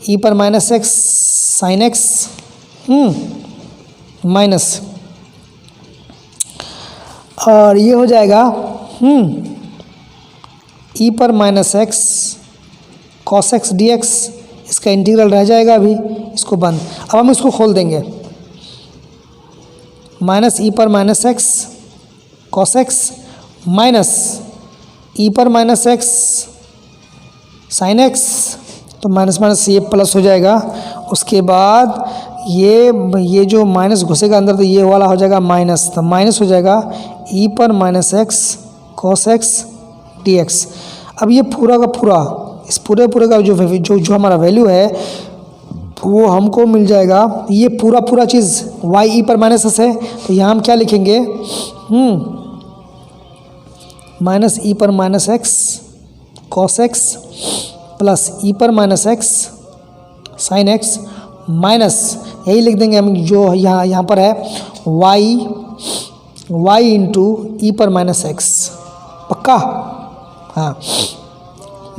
ई पर minus x sine x minus, और ये हो जाएगा ई पर minus x cos x D x. इसका इंटीग्रल रह जाएगा अभी, इसको बंद। अब हम इसको खोल देंगे, माइनस ई पर minus x cos x minus e पर माइनस एक्स साइन एक्स, तो माइनस माइनस ये प्लस हो जाएगा। उसके बाद ये जो माइनस घुसेगा अंदर तो ये वाला हो जाएगा माइनस, तो माइनस हो जाएगा ई पर minus x cos x D x. अब ये पूरा का पूरा, इस पूरे का जो हमारा वैल्यू है वो हमको मिल जाएगा। ये पूरा चीज़ वाई ई पर माइनस एस है, तो यहाँ हम क्या लिखेंगे, माइनस ई पर minus x cos x plus e पर minus x sine x minus, यही लिख देंगे हम जो यहाँ पर है, वाई इंटू ई पर माइनस एक्स। पक्का? हाँ,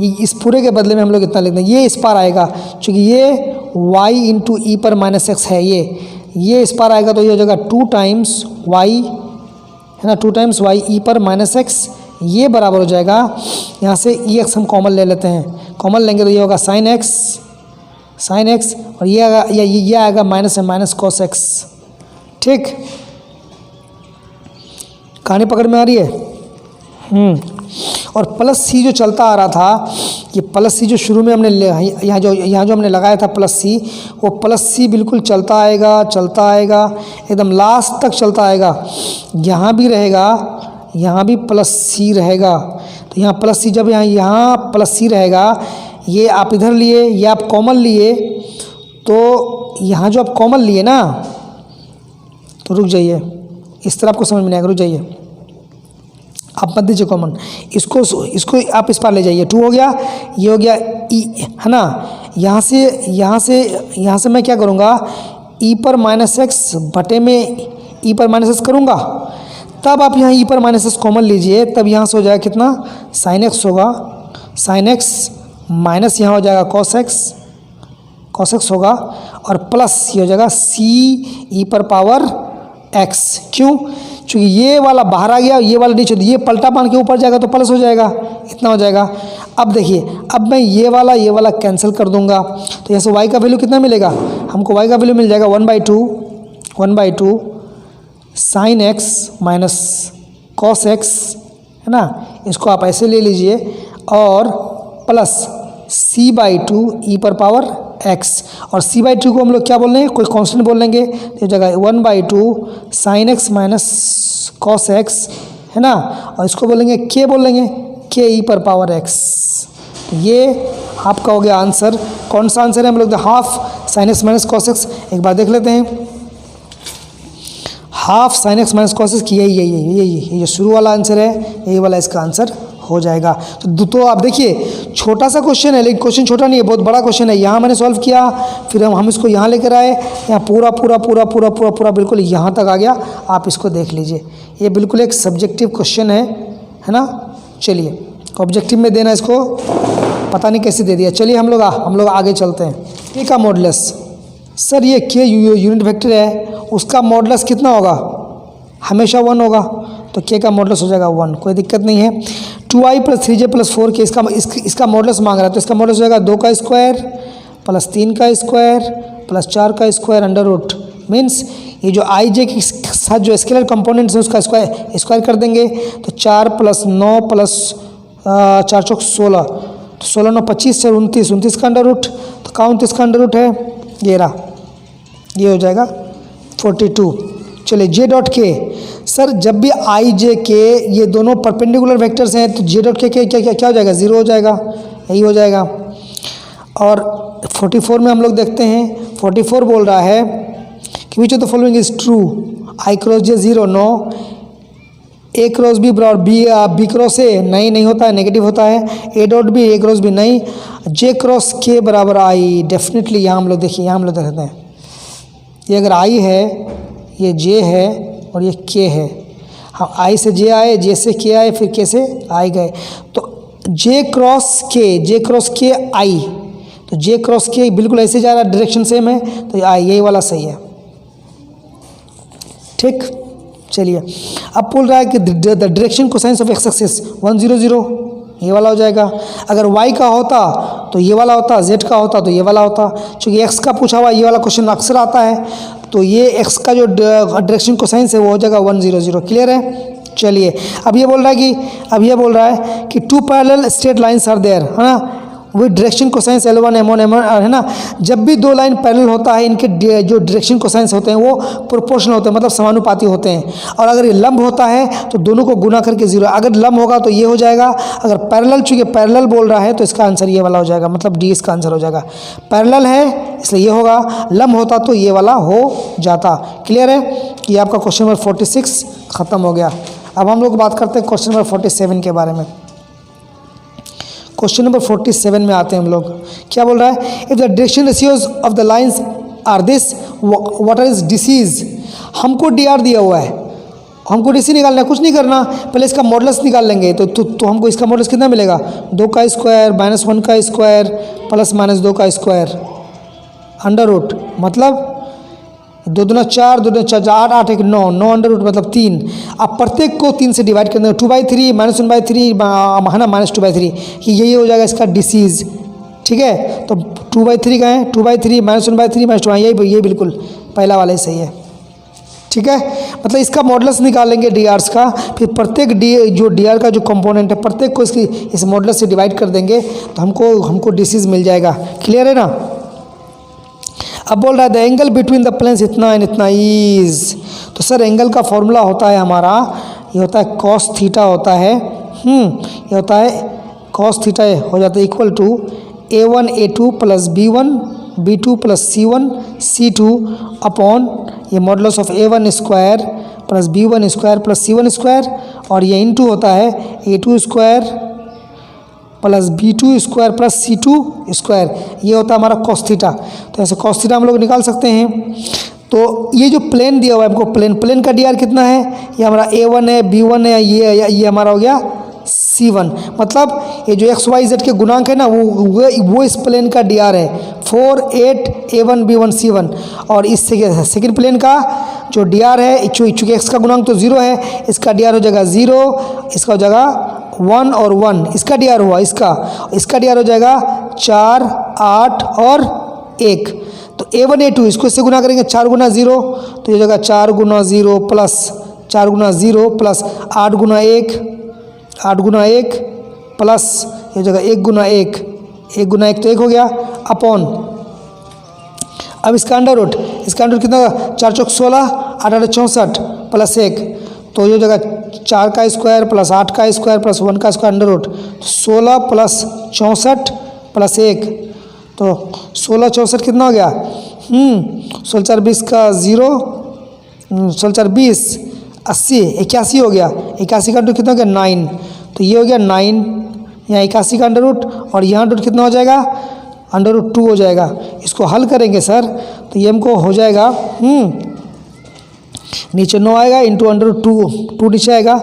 इस पूरे के बदले में हम लोग इतना लिख देंगे। ये इस पार आएगा, क्योंकि ये y इंटू ई पर माइनस एक्स है, ये इस पार आएगा तो ये हो जाएगा 2 टाइम्स वाई, है ना, 2 टाइम्स वाई ई पर माइनस एक्स। ये बराबर हो जाएगा, यहाँ से ई एक्स हम कॉमन ले लेते हैं, कॉमन लेंगे तो ये होगा साइन एक्स, और ये आएगा माइनस है माइनस कॉस एक्स। ठीक, कहानी पकड़ में आ रही है। और प्लस सी जो चलता आ रहा था, ये प्लस सी जो शुरू में हमने यहाँ जो हमने लगाया था प्लस सी, वो प्लस सी बिल्कुल चलता आएगा एकदम लास्ट तक चलता आएगा। यहाँ भी रहेगा, यहाँ भी प्लस सी रहेगा, तो यहाँ प्लस सी, जब यहाँ प्लस सी रहेगा, ये आप इधर लिए, ये आप कॉमन लिए, तो यहाँ जो आप कॉमन लिए ना, तो रुक जाइए, इस तरह आपको समझ में नहीं आएगा, रुक जाइए, आप मत दीजिए कॉमन, इसको आप इस पार ले जाइए। 2 हो गया, ये हो गया ई, है ना। यहाँ से मैं क्या करूँगा, ई पर माइनस एक्स बटे में ई पर माइनस एक्स करूँगा, तब आप यहाँ ई पर माइनस एक्स कॉमन लीजिए, तब यहाँ से हो जाएगा कितना, साइन एक्स होगा, साइन एक्स माइनस यहाँ हो जाएगा कॉस एक्स होगा, और प्लस ये हो जाएगा सी ई पर पावर एक्स। क्यों? क्योंकि ये वाला बाहर आ गया, ये वाला नीचे, ये पलटा बांध के ऊपर जाएगा तो प्लस हो जाएगा, इतना हो जाएगा। अब देखिए, अब मैं ये वाला कैंसिल कर दूंगा, तो यहाँ से y का वैल्यू कितना मिलेगा हमको, y का वैल्यू मिल जाएगा 1/2 sign x minus cos x, है ना, इसको आप ऐसे ले लीजिए, और प्लस c/2 ई पर पावर x, और c/2 को हम लोग क्या बोल रहे हैं, कोई कांस्टेंट बोल लेंगे, तो जगह 1/2 sign x minus cos x, है ना, और इसको बोलेंगे k, बोल लेंगे k ई पर पावर x। ये आपका हो गया आंसर। कौन सा आंसर है, हम लोग half sine x minus cos x, एक बार देख लेते हैं। Half sine x minus cos x, यही जो शुरू वाला आंसर है, यही वाला इसका आंसर हो जाएगा। तो आप देखिए, छोटा सा क्वेश्चन है, लेकिन क्वेश्चन छोटा नहीं है, बहुत बड़ा क्वेश्चन है। यहाँ मैंने सॉल्व किया, फिर हम इसको यहाँ लेकर आए, यहाँ पूरा बिल्कुल यहाँ तक आ गया। आप इसको देख लीजिए, ये बिल्कुल एक सब्जेक्टिव क्वेश्चन है ना। चलिए, ऑब्जेक्टिव में देना इसको पता नहीं कैसे दे दिया। चलिए हम लोग आगे चलते हैं। के का मॉडुलस, सर ये के यूनिट वेक्टर है, उसका मॉडुलस कितना होगा, हमेशा 1 होगा, तो के का मॉडुलस हो जाएगा 1, कोई दिक्कत नहीं है। 2i + 3j + 4k, इसका मॉडुलस मांग रहा है, तो इसका मॉडुलस हो जाएगा 2 का स्क्वायर प्लस 3 का स्क्वायर प्लस 4 का स्क्वायर अंडर रूट। मीन्स ये जो i j की साथ जो स्केलर कंपोनेंट्स है उसका स्क्वायर कर देंगे। तो 4 + 9 + 4 चौक 16, तो 16 9 25 4 29, 29 का अंडर रूट, तो कहाँ 29 का अंडर रूट है, ये रहा, ये हो जाएगा 42। चलिए जे डॉट के, सर जब भी आई जे के ये दोनों परपेंडिकुलर वेक्टर्स हैं तो जे डॉट के क्या हो जाएगा, 0 हो जाएगा, यही हो जाएगा। और 44 में हम लोग देखते हैं, 44 बोल रहा है कि which of the following is true, I cross J 0 no, A cross B बराबर बी क्रॉस ए नहीं होता है, नेगेटिव होता है, A dot B A cross B नहीं, जे क्रॉस के बराबर आई, डेफिनेटली यहाँ हम लोग देखिए, यहाँ हम लोग देखते हैं ये अगर आई है, ये जे है और ये के है, हम आई से जे आए, जे से के आए, फिर के से आई गए, तो जे क्रॉस के आई, तो जे क्रॉस के बिल्कुल ऐसे जा रहा है, डायरेक्शन सेम है, तो आई यही वाला सही है। ठीक, चलिए अब बोल रहा है कि the direction cosines of x axis 100, ये वाला हो जाएगा। अगर y का होता तो ये वाला होता, z का होता तो ये वाला होता, क्योंकि x का पूछा हुआ ये वाला क्वेश्चन अक्सर आता है, तो ये x का जो डायरेक्शन कोसाइंस है वो हो जाएगा 100। क्लियर है। चलिए अब ये बोल रहा है कि 2 parallel straight lines are there, है ना, with direction cosines L1 M1 M1, है ना, जब भी 2 लाइन पैरेलल होता है इनके जो डायरेक्शन कोसाइंस होते हैं वो प्रोपोर्शनल होते हैं, मतलब समानुपाती होते हैं, और अगर ये लंब होता है तो दोनों को गुना करके 0, अगर लंब होगा तो ये हो जाएगा, अगर पैरेलल, चूँकि पैरेलल बोल रहा है तो इसका आंसर ये वाला हो जाएगा, मतलब डी इसका आंसर हो जाएगा। पैरेलल है इसलिए ये होगा, लंब होता तो ये वाला हो जाता। क्लियर है। ये आपका क्वेश्चन नंबर 46 ख़त्म हो गया। अब हम लोग बात करते हैं क्वेश्चन नंबर 47 के बारे में। क्वेश्चन नंबर 47 में आते हैं हम लोग। क्या बोल रहा है, if the direction ratios of the lines are this, what is this is. हमको डी आर दिया हुआ है, हमको डी सी निकालना है, कुछ नहीं करना, पहले इसका मॉडल्स निकाल लेंगे। तो हमको इसका मॉडल्स कितना मिलेगा, 2 का स्क्वायर -1 का स्क्वायर +-2 का स्क्वायर अंडर रूट, मतलब 2 दूना 4, 2 दूना 4, 8 8 1 9, 9 अंडर रूट मतलब 3। अब प्रत्येक को 3 से डिवाइड कर देंगे, 2/3 -1/3 है ना, -2/3, कि यही हो जाएगा इसका डिसीज। ठीक है, तो 2/3 का है, 2/3 -1/3 -2, यही बिल्कुल पहला वाला ही सही है। ठीक है, मतलब इसका मॉडल्स निकालेंगे डी आर्स का, फिर प्रत्येक जो डी आर का जो कंपोनेंट है प्रत्येक को इस मॉडल से डिवाइड कर देंगे तो हमको डिसीज मिल जाएगा। क्लियर है ना। अब बोल रहा है the angle between the planes इतना एंड इतना इज, तो सर एंगल का फॉर्मूला होता है हमारा, ये होता है cos थीटा होता है, ये होता है cos थीटा हो जाता है equal to A1 A2 + B1 B2 + C1 C2 upon ये modulus of A1 square + B1 square + C1 square, और ये इनटू होता है A2 square + B2 square + C2 square, ये होता है हमारा cos थीटा। तो ऐसे cos थीटा हम लोग निकाल सकते हैं। तो ये जो प्लेन दिया हुआ है हमको, प्लेन का डी आर कितना है, ये हमारा A1 है, B1 है, ये हमारा हो गया C1, मतलब ये जो XYZ के गुणांक है ना वो इस प्लेन का डी आर है 4 8 A1 B1 C1, और इस सेकेंड प्लेन का जो डी आर है, चूँकि x का गुणांक तो 0 है, इसका डी आर हो जाएगा 0, इसका हो जाएगा 1 और 1, इसका डी आर हुआ, इसका डी आर हो जाएगा 4 8 और 1। तो A1 A2 इसको इससे गुना करेंगे 4 × 0, तो ये हो जाएगा 4 × 0 + 4 × 0 + 8 × 1 प्लस ये जगह 1 × 1 तो 1 हो गया अपॉन, अब इसका अंडर रूट कितना होगा, 4 चौक 16 8 8 64 + 1, तो ये जगह 4 का स्क्वायर + 8 का स्क्वायर + 1 का स्क्वायर अंडर रूट, 16 + 64 + 1, तो 16 64 कितना हो गया, 16 4 20 का 0, 16 4 20 80 81 हो गया, 81 का अंडर कितना हो गया 9, तो ये हो गया 9, यहाँ 81 का अंडर रूट, और यहाँ अंडर रूट कितना हो जाएगा, अंडर रूट 2 हो जाएगा। इसको हल करेंगे सर तो ये हमको हो जाएगा नीचे 9 आएगा इंटू अंडर रूट 2 नीचे आएगा,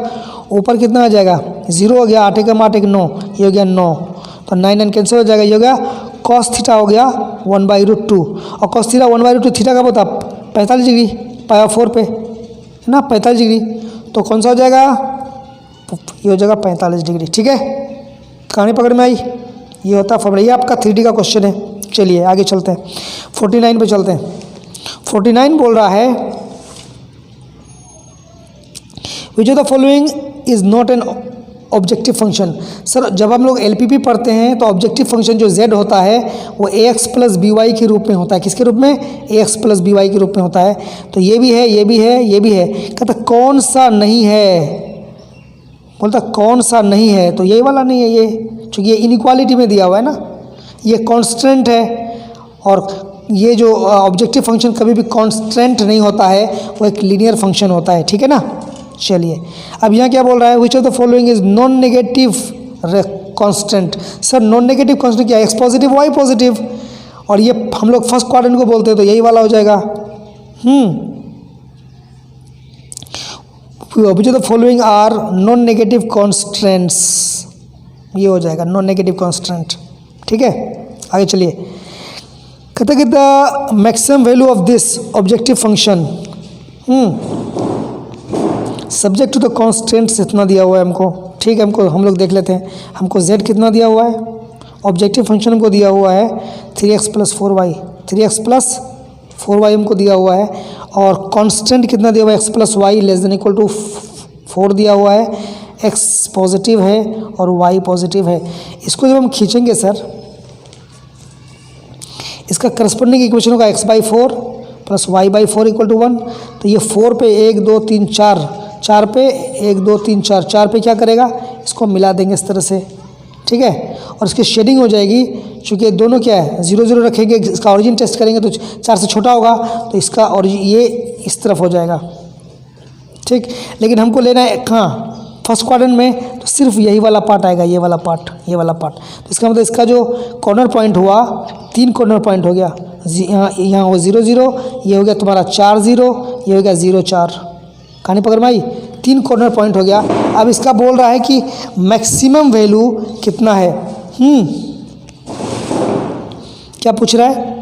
ऊपर कितना आ जाएगा 0 हो गया, 8 × 8 = 9, ये हो गया 9, तो 9 कैंसिल हो जाएगा, ये हो गया cos थीटा हो गया 1/√2, और cos थीटा 1/√2 थीटा का होता 45 डिग्री पाया 4 पे है ना, 45 डिग्री, तो कौन सा हो जाएगा, ये हो जाएगा 45 डिग्री। ठीक है, कहानी पकड़ में आई, ये होता है फॉर्मूला, ये आपका 3D का क्वेश्चन है। चलिए आगे चलते हैं, 49 पे चलते हैं। 49 बोल रहा है विच of the following is not an objective function. Sir जब हम लोग एलपीपी पढ़ते हैं तो ऑब्जेक्टिव फंक्शन जो z होता है वो ax प्लस बी वाई के रूप में होता है। किसके रूप में? ax प्लस बी वाई के रूप में होता है। तो ये भी है, ये भी है, ये भी है। कहता कौन सा नहीं है, बोलता कौन सा नहीं है, तो ये वाला नहीं है ये, क्योंकि ये इनइक्वालिटी में दिया हुआ है ना, ये कांस्टेंट है। और ये जो ऑब्जेक्टिव फंक्शन कभी भी कांस्टेंट नहीं होता है, वो एक लीनियर फंक्शन होता है, ठीक है ना। चलिए अब यहाँ क्या बोल रहा है, विच of the following is non negative constant. Sir non negative constant क्या है? एक्स पॉजिटिव वाई पॉजिटिव, और ये हम लोग फर्स्ट क्वाड्रेंट को बोलते हैं, तो यही वाला हो जाएगा। Which of the following are non negative constants, ये हो जाएगा नॉन नेगेटिव कॉन्स्टेंट, ठीक है। आगे चलिए, कहते कि the maximum value of this objective function subject to the constants इतना दिया हुआ है हमको, ठीक है। हमको हम लोग देख लेते हैं, हमको z कितना दिया हुआ है, ऑब्जेक्टिव फंक्शन हमको दिया हुआ है 3x plus 4y, 3x plus 4y हमको दिया हुआ है, और कांस्टेंट कितना दिया हुआ है, x plus y less than equal to 4 दिया हुआ है। x पॉजिटिव है और y पॉजिटिव है। इसको जब हम खींचेंगे सर, इसका करस्पॉन्डिंग इक्वेशन होगा x/4 plus y/4 equal to 1। तो ये 4 पे 1 2 3 4, 4 पे 1 2 3 4, 4 पे क्या करेगा, इसको मिला देंगे इस तरह से, ठीक है। और इसकी शेडिंग हो जाएगी, चूँकि दोनों क्या है 0 0 रखेंगे, इसका ऑरिजिन टेस्ट करेंगे तो 4 से छोटा होगा, तो इसका ऑरिजिन ये इस तरफ हो जाएगा, ठीक। लेकिन हमको लेना है कहाँ, फर्स्ट क्वाड्रेंट में, तो सिर्फ यही वाला पार्ट आएगा, ये वाला पार्ट, ये वाला पार्ट। तो इसका मतलब इसका जो कॉर्नर पॉइंट हुआ, 3 कॉर्नर पॉइंट हो गया, यहाँ वो 0 0, ये हो गया तुम्हारा 4 0, ये हो गया 0 4, कहानी पकड़ में आई, 3 कॉर्नर पॉइंट हो गया। अब इसका बोल रहा है कि मैक्सिमम वैल्यू कितना है, क्या पूछ रहा है,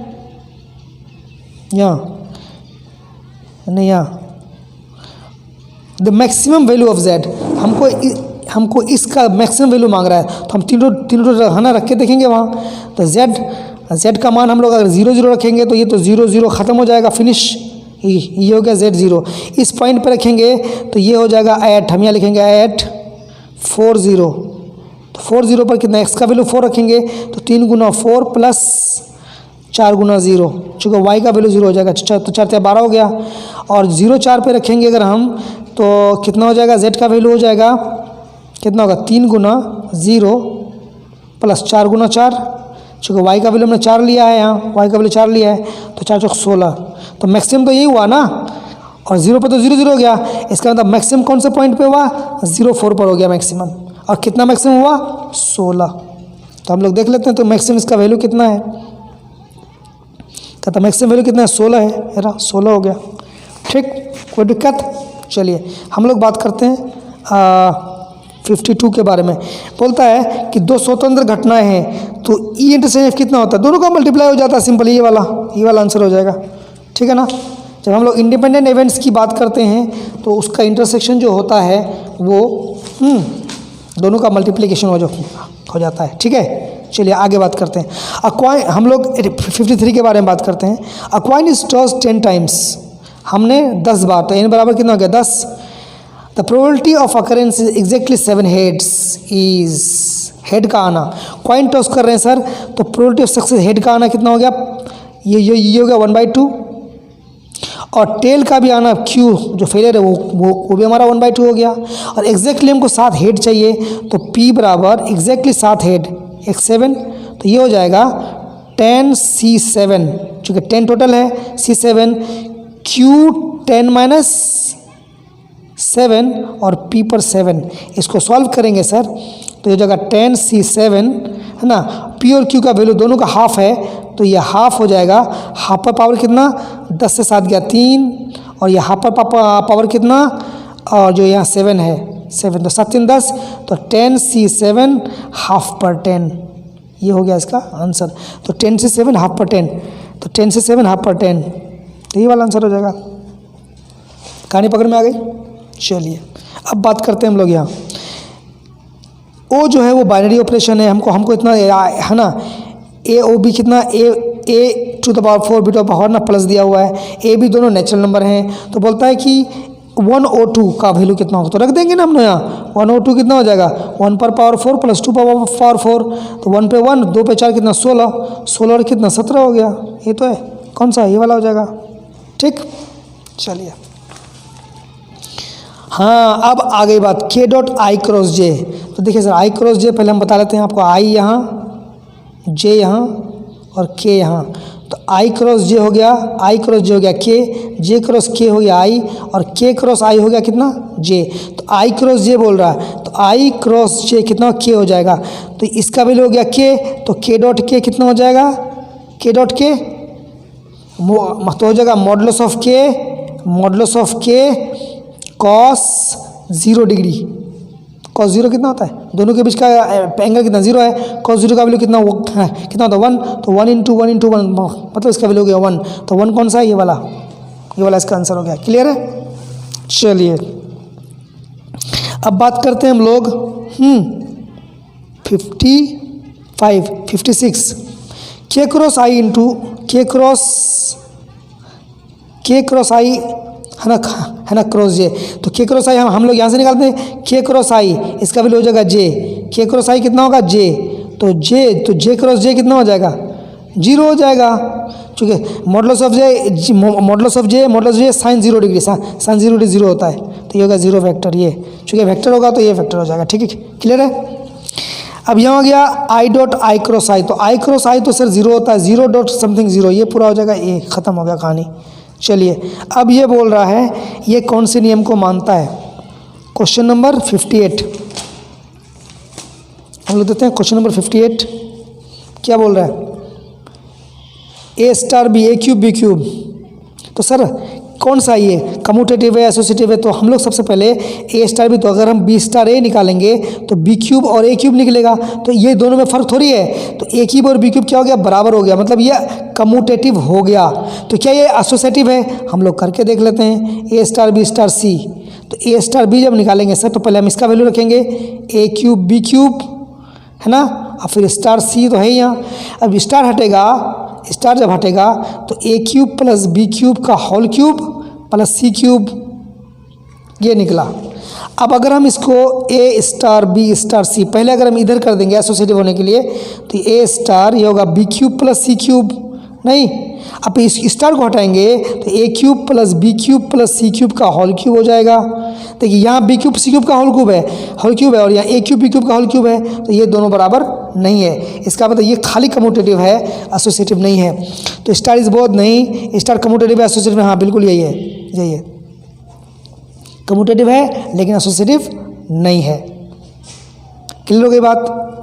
यहाँ नहीं, यहाँ the maximum value of z, हमको इसका मैक्सिमम वैल्यू मांग रहा है, तो हम तीनों है ना रख के देखेंगे वहाँ। तो z का मान हम लोग अगर 0 0 रखेंगे तो ये तो 0 0 ख़त्म हो जाएगा, फिनिश, ये हो गया z0। इस पॉइंट पे रखेंगे तो ये हो जाएगा 8, हम यहाँ लिखेंगे 8 4 0। तो 4 0 पर कितना, x का वैल्यू 4 रखेंगे तो 3 गुना 4 प्लस 4 गुना 0, चूँकि y का वैल्यू 0 हो जाएगा, तो 4 4 12 हो गया। और 0 4 पे रखेंगे अगर हम, तो कितना हो जाएगा, z का वैल्यू हो जाएगा कितना होगा, 3 गुना 0 प्लस 4 गुना 4, चूँकि y का वैल्यू हमने 4 लिया है, यहाँ y का वैल्यू 4 लिया है, तो 4 चौक 16। तो मैक्सिमम तो यही हुआ ना, और 0 पर तो 0 0 हो गया, इसका मतलब मैक्सिमम कौन से पॉइंट पे हुआ, 0 4 पर हो गया मैक्सिमम। और कितना मैक्सिमम हुआ, 16। तो हम लोग देख लेते हैं, तो मैक्सिमम इसका वैल्यू कितना है, कहता मैक्सिमम वैल्यू कितना है, 16 है, हेरा 16 हो गया, ठीक, कोई दिक्कत। चलिए हम लोग बात करते हैं 52 के बारे में। बोलता है कि 2 स्वतंत्र घटनाएं हैं, तो ई इंटरसेक्शन एफ कितना होता है, दोनों का मल्टीप्लाई हो जाता है, सिंपल ये वाला आंसर हो जाएगा, ठीक है ना। जब हम लोग इंडिपेंडेंट इवेंट्स की बात करते हैं तो उसका इंटरसेक्शन जो होता है वो दोनों का मल्टीप्लिकेशन हो जाता है, ठीक है। चलिए आगे बात करते हैं। अक्वाइन, हम लोग 53 के बारे में बात करते हैं। अक्वाइन इज टॉस्ड 10 टाइम्स, हमने 10 बार, तो n बराबर कितना हो गया, 10। The probability of occurrence is exactly 7 heads is, head का आना, कॉइन टॉस कर रहे हैं सर, तो प्रोबेबिलिटी ऑफ सक्सेस हेड का आना कितना हो गया, ये हो गया 1/2। और टेल का भी आना, क्यू जो फेलियर है वो भी हमारा 1/2 हो गया। और एग्जैक्टली हमको 7 हेड चाहिए, तो p बराबर एग्जैक्टली 7 हेड, एक 7, तो ये हो जाएगा 10c7, चूँकि 10 टोटल है, c7 q 10 माइनस 7 और p पर 7, इसको सॉल्व करेंगे सर, तो ये जगह 10c7 है ना, p और q का वैल्यू दोनों का हाफ है, तो ये हाफ हो जाएगा, हाफ पर पावर कितना, 10 से 7 गया 3, और ये हाफ पर पावर कितना, और जो यहाँ 7 है 7, तो 7 3 10, तो 10c7 हाफ पर 10, ये हो गया इसका आंसर। तो 10c7 हाफ पर 10, तो 10c7 हाफ पर 10, तो ये वाला आंसर हो जाएगा। कहानी पकड़ में आ गई। चलिए अब बात करते हैं हम लोग यहाँ, ओ जो है वो बाइनरी ऑपरेशन है, हमको इतना है ना, ए ओ बी कितना, a to the power 4 b to the power ना प्लस दिया हुआ है, ए बी दोनों नेचुरल नंबर हैं। तो बोलता है कि 102 का वैल्यू कितना होगा, तो रख देंगे ना हम यहाँ 102 कितना हो जाएगा 1 पर पावर 4 प्लस 2 पर पावर 4, तो 1 पे 1 2 पे 4 कितना 16, 16 और कितना 17 हो गया, ये तो है कौन सा ये वाला हो जाएगा। ठीक, चलिए हाँ अब आ गई बात k डॉट आई क्रॉस जे। तो देखिए सर आई क्रॉस जे पहले हम बता लेते हैं आपको, आई यहाँ जे यहाँ और k यहाँ, तो आई क्रॉस जे हो गया, आई क्रॉस जे हो गया k, जे क्रॉस k हो गया आई, और k क्रॉस आई हो गया कितना j। तो आई क्रॉस जे बोल रहा है तो आई क्रॉस जे कितना k हो जाएगा, तो इसका वैल्यू हो गया k, तो k डॉट k कितना हो जाएगा, k डॉट k तो हो जाएगा modulus of k cos 0 degree, cos 0 कितना होता है, दोनों के बीच का एंगल कितना 0 है, कॉस 0 का वैल्यू कितना है कितना होता है 1, तो 1 इंटू 1 मतलब इसका वैल्यू हो गया 1, तो 1 कौन सा है ये वाला इसका आंसर हो गया। क्लियर है, चलिए अब बात करते हैं हम लोग 56 k क्रॉस आई इंटू k क्रॉस आई है ना क्रॉस जे, तो k क्रॉस आई हम लोग यहाँ से निकालते हैं k क्रॉस आई, इसका वैल्यू हो जाएगा j, k क्रॉस आई कितना होगा j, तो j क्रॉस j कितना हो जाएगा 0 हो जाएगा, चूँकि modulus of J sine 0 degree, sine 0 degree 0 होता है, तो ये होगा 0 वेक्टर, ये चूँकि वेक्टर होगा तो ये वेक्टर हो जाएगा। ठीक है, क्लियर है। अब यहाँ हो गया आई डॉट आई क्रॉस आई, तो आई क्रॉस आई तो सर 0 होता है, 0 डॉट समथिंग 0, ये पूरा हो जाएगा, ये ख़त्म हो गया कहानी। चलिए अब ये बोल रहा है ये कौन से नियम को मानता है, क्वेश्चन नंबर 58 हम लोग देते हैं। क्वेश्चन नंबर 58 क्या बोल रहा है, ए स्टार बी ए क्यूब बी क्यूब, तो सर कौन सा ये कम्यूटेटिव है एसोसिएटिव है, तो हम लोग सबसे पहले ए स्टार बी, तो अगर हम बी स्टार ए निकालेंगे तो बी क्यूब और ए क्यूब निकलेगा, तो ये दोनों में फ़र्क थोड़ी है, तो ए क्यूब और बी क्यूब क्या हो गया बराबर हो गया, मतलब ये कम्यूटेटिव हो गया। तो क्या ये एसोसिएटिव है, हम लोग करके देख लेते हैं, ए स्टार बी स्टार सी, तो ए स्टार बी जब निकालेंगे सर तो पहले हम इसका वैल्यू रखेंगे ए क्यूब बी क्यूब है ना, और फिर स्टार सी तो है ही यहाँ, अब स्टार हटेगा, स्टार जब हटेगा तो a cube plus b cube का whole cube plus c cube, ये निकला। अब अगर हम इसको ए स्टार बी स्टार सी पहले अगर हम इधर कर देंगे एसोसिएटिव होने के लिए, तो ए स्टार ये होगा b cube plus c cube, नहीं अब इस स्टार को हटाएंगे तो a cube plus b cube plus c cube का होल क्यूब हो जाएगा। देखिए यहाँ बी क्यूब सी क्यूब का होल क्यूब है और यहाँ ए क्यूब बी क्यूब का होल क्यूब है, तो ये दोनों बराबर नहीं है, इसका मतलब ये खाली कम्यूटेटिव है एसोसिएटिव नहीं है। तो स्टार इज बोथ नहीं, स्टार कम्यूटेटिव है एसोसिएटिव हाँ बिल्कुल यही है कम्यूटेटिव है लेकिन एसोसिएटिव नहीं है। क्लियर हो गई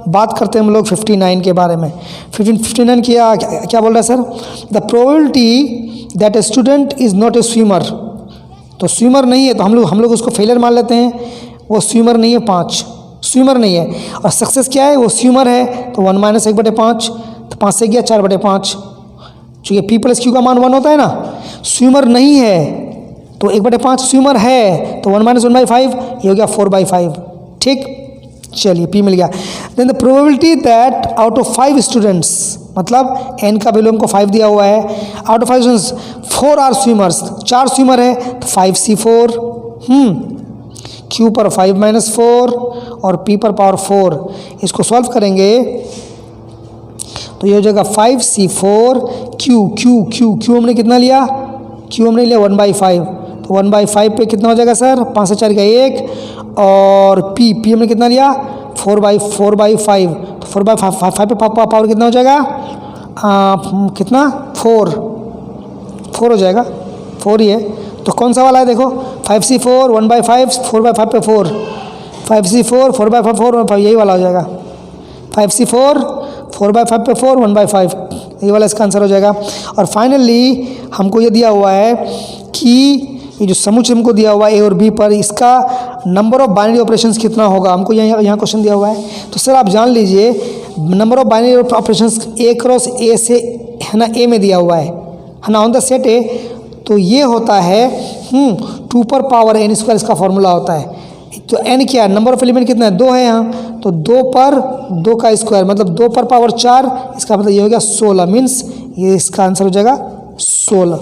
बात करते हैं हम लोग 59 के बारे में। 59 क्या बोल रहा है sir, the probability that a student is not a swimmer, तो स्विमर नहीं है तो हम लोग उसको फेलियर मान लेते हैं, वो स्विमर नहीं है 5 स्विमर नहीं है, और सक्सेस क्या है वो स्विमर है, तो 1 - 1/5, तो 5 से गया 4/5, चूँकि p प्लस क्यू का मान 1 होता है ना, स्विमर नहीं है तो 1/5, स्विमर है तो 1 - 1/5, ये हो गया 4/5। ठीक, चलिए p मिल गया। Then the probability that out of 5 students, मतलब n का वैल्यू हमको 5 दिया हुआ है, out of 5 students 4 are swimmers, 4 swimmer है तो 5c4, q पर 5 - 4 और p पर पावर 4, इसको सॉल्व करेंगे तो ये हो जाएगा 5c4 q हमने कितना लिया, q हमने लिया 1/5, तो 1/5 पे कितना हो जाएगा सर 5 से 4 का 1, और p हमने कितना लिया 4/5, तो 4/5 पे पावर कितना हो जाएगा कितना 4 हो जाएगा, 4 ही है, तो कौन सा वाला है देखो 5c4 1/5 4/5 पे 4, 5c4 4/5 4/5 यही वाला हो जाएगा, 5c4 4/5 पे 4 1/5 ये वाला इसका आंसर हो जाएगा। और फाइनली हमको ये दिया हुआ है कि ये जो समुच्चय हमको दिया हुआ है ए और बी पर, इसका नंबर ऑफ बाइनरी ऑपरेशंस कितना होगा, हमको यहाँ क्वेश्चन दिया हुआ है। तो सर आप जान लीजिए number of binary operations A cross ए से है ना ए में दिया हुआ है ना, ऑन द सेट ए, तो ये होता है 2 पर पावर n स्क्वायर इसका फॉर्मूला होता है। तो n क्या है, नंबर ऑफ एलिमेंट कितना है 2 है यहाँ, तो 2 पर 2 का स्क्वायर मतलब 2 पर पावर 4, इसका मतलब ये हो गया 16, मीन्स ये इसका आंसर हो जाएगा 16।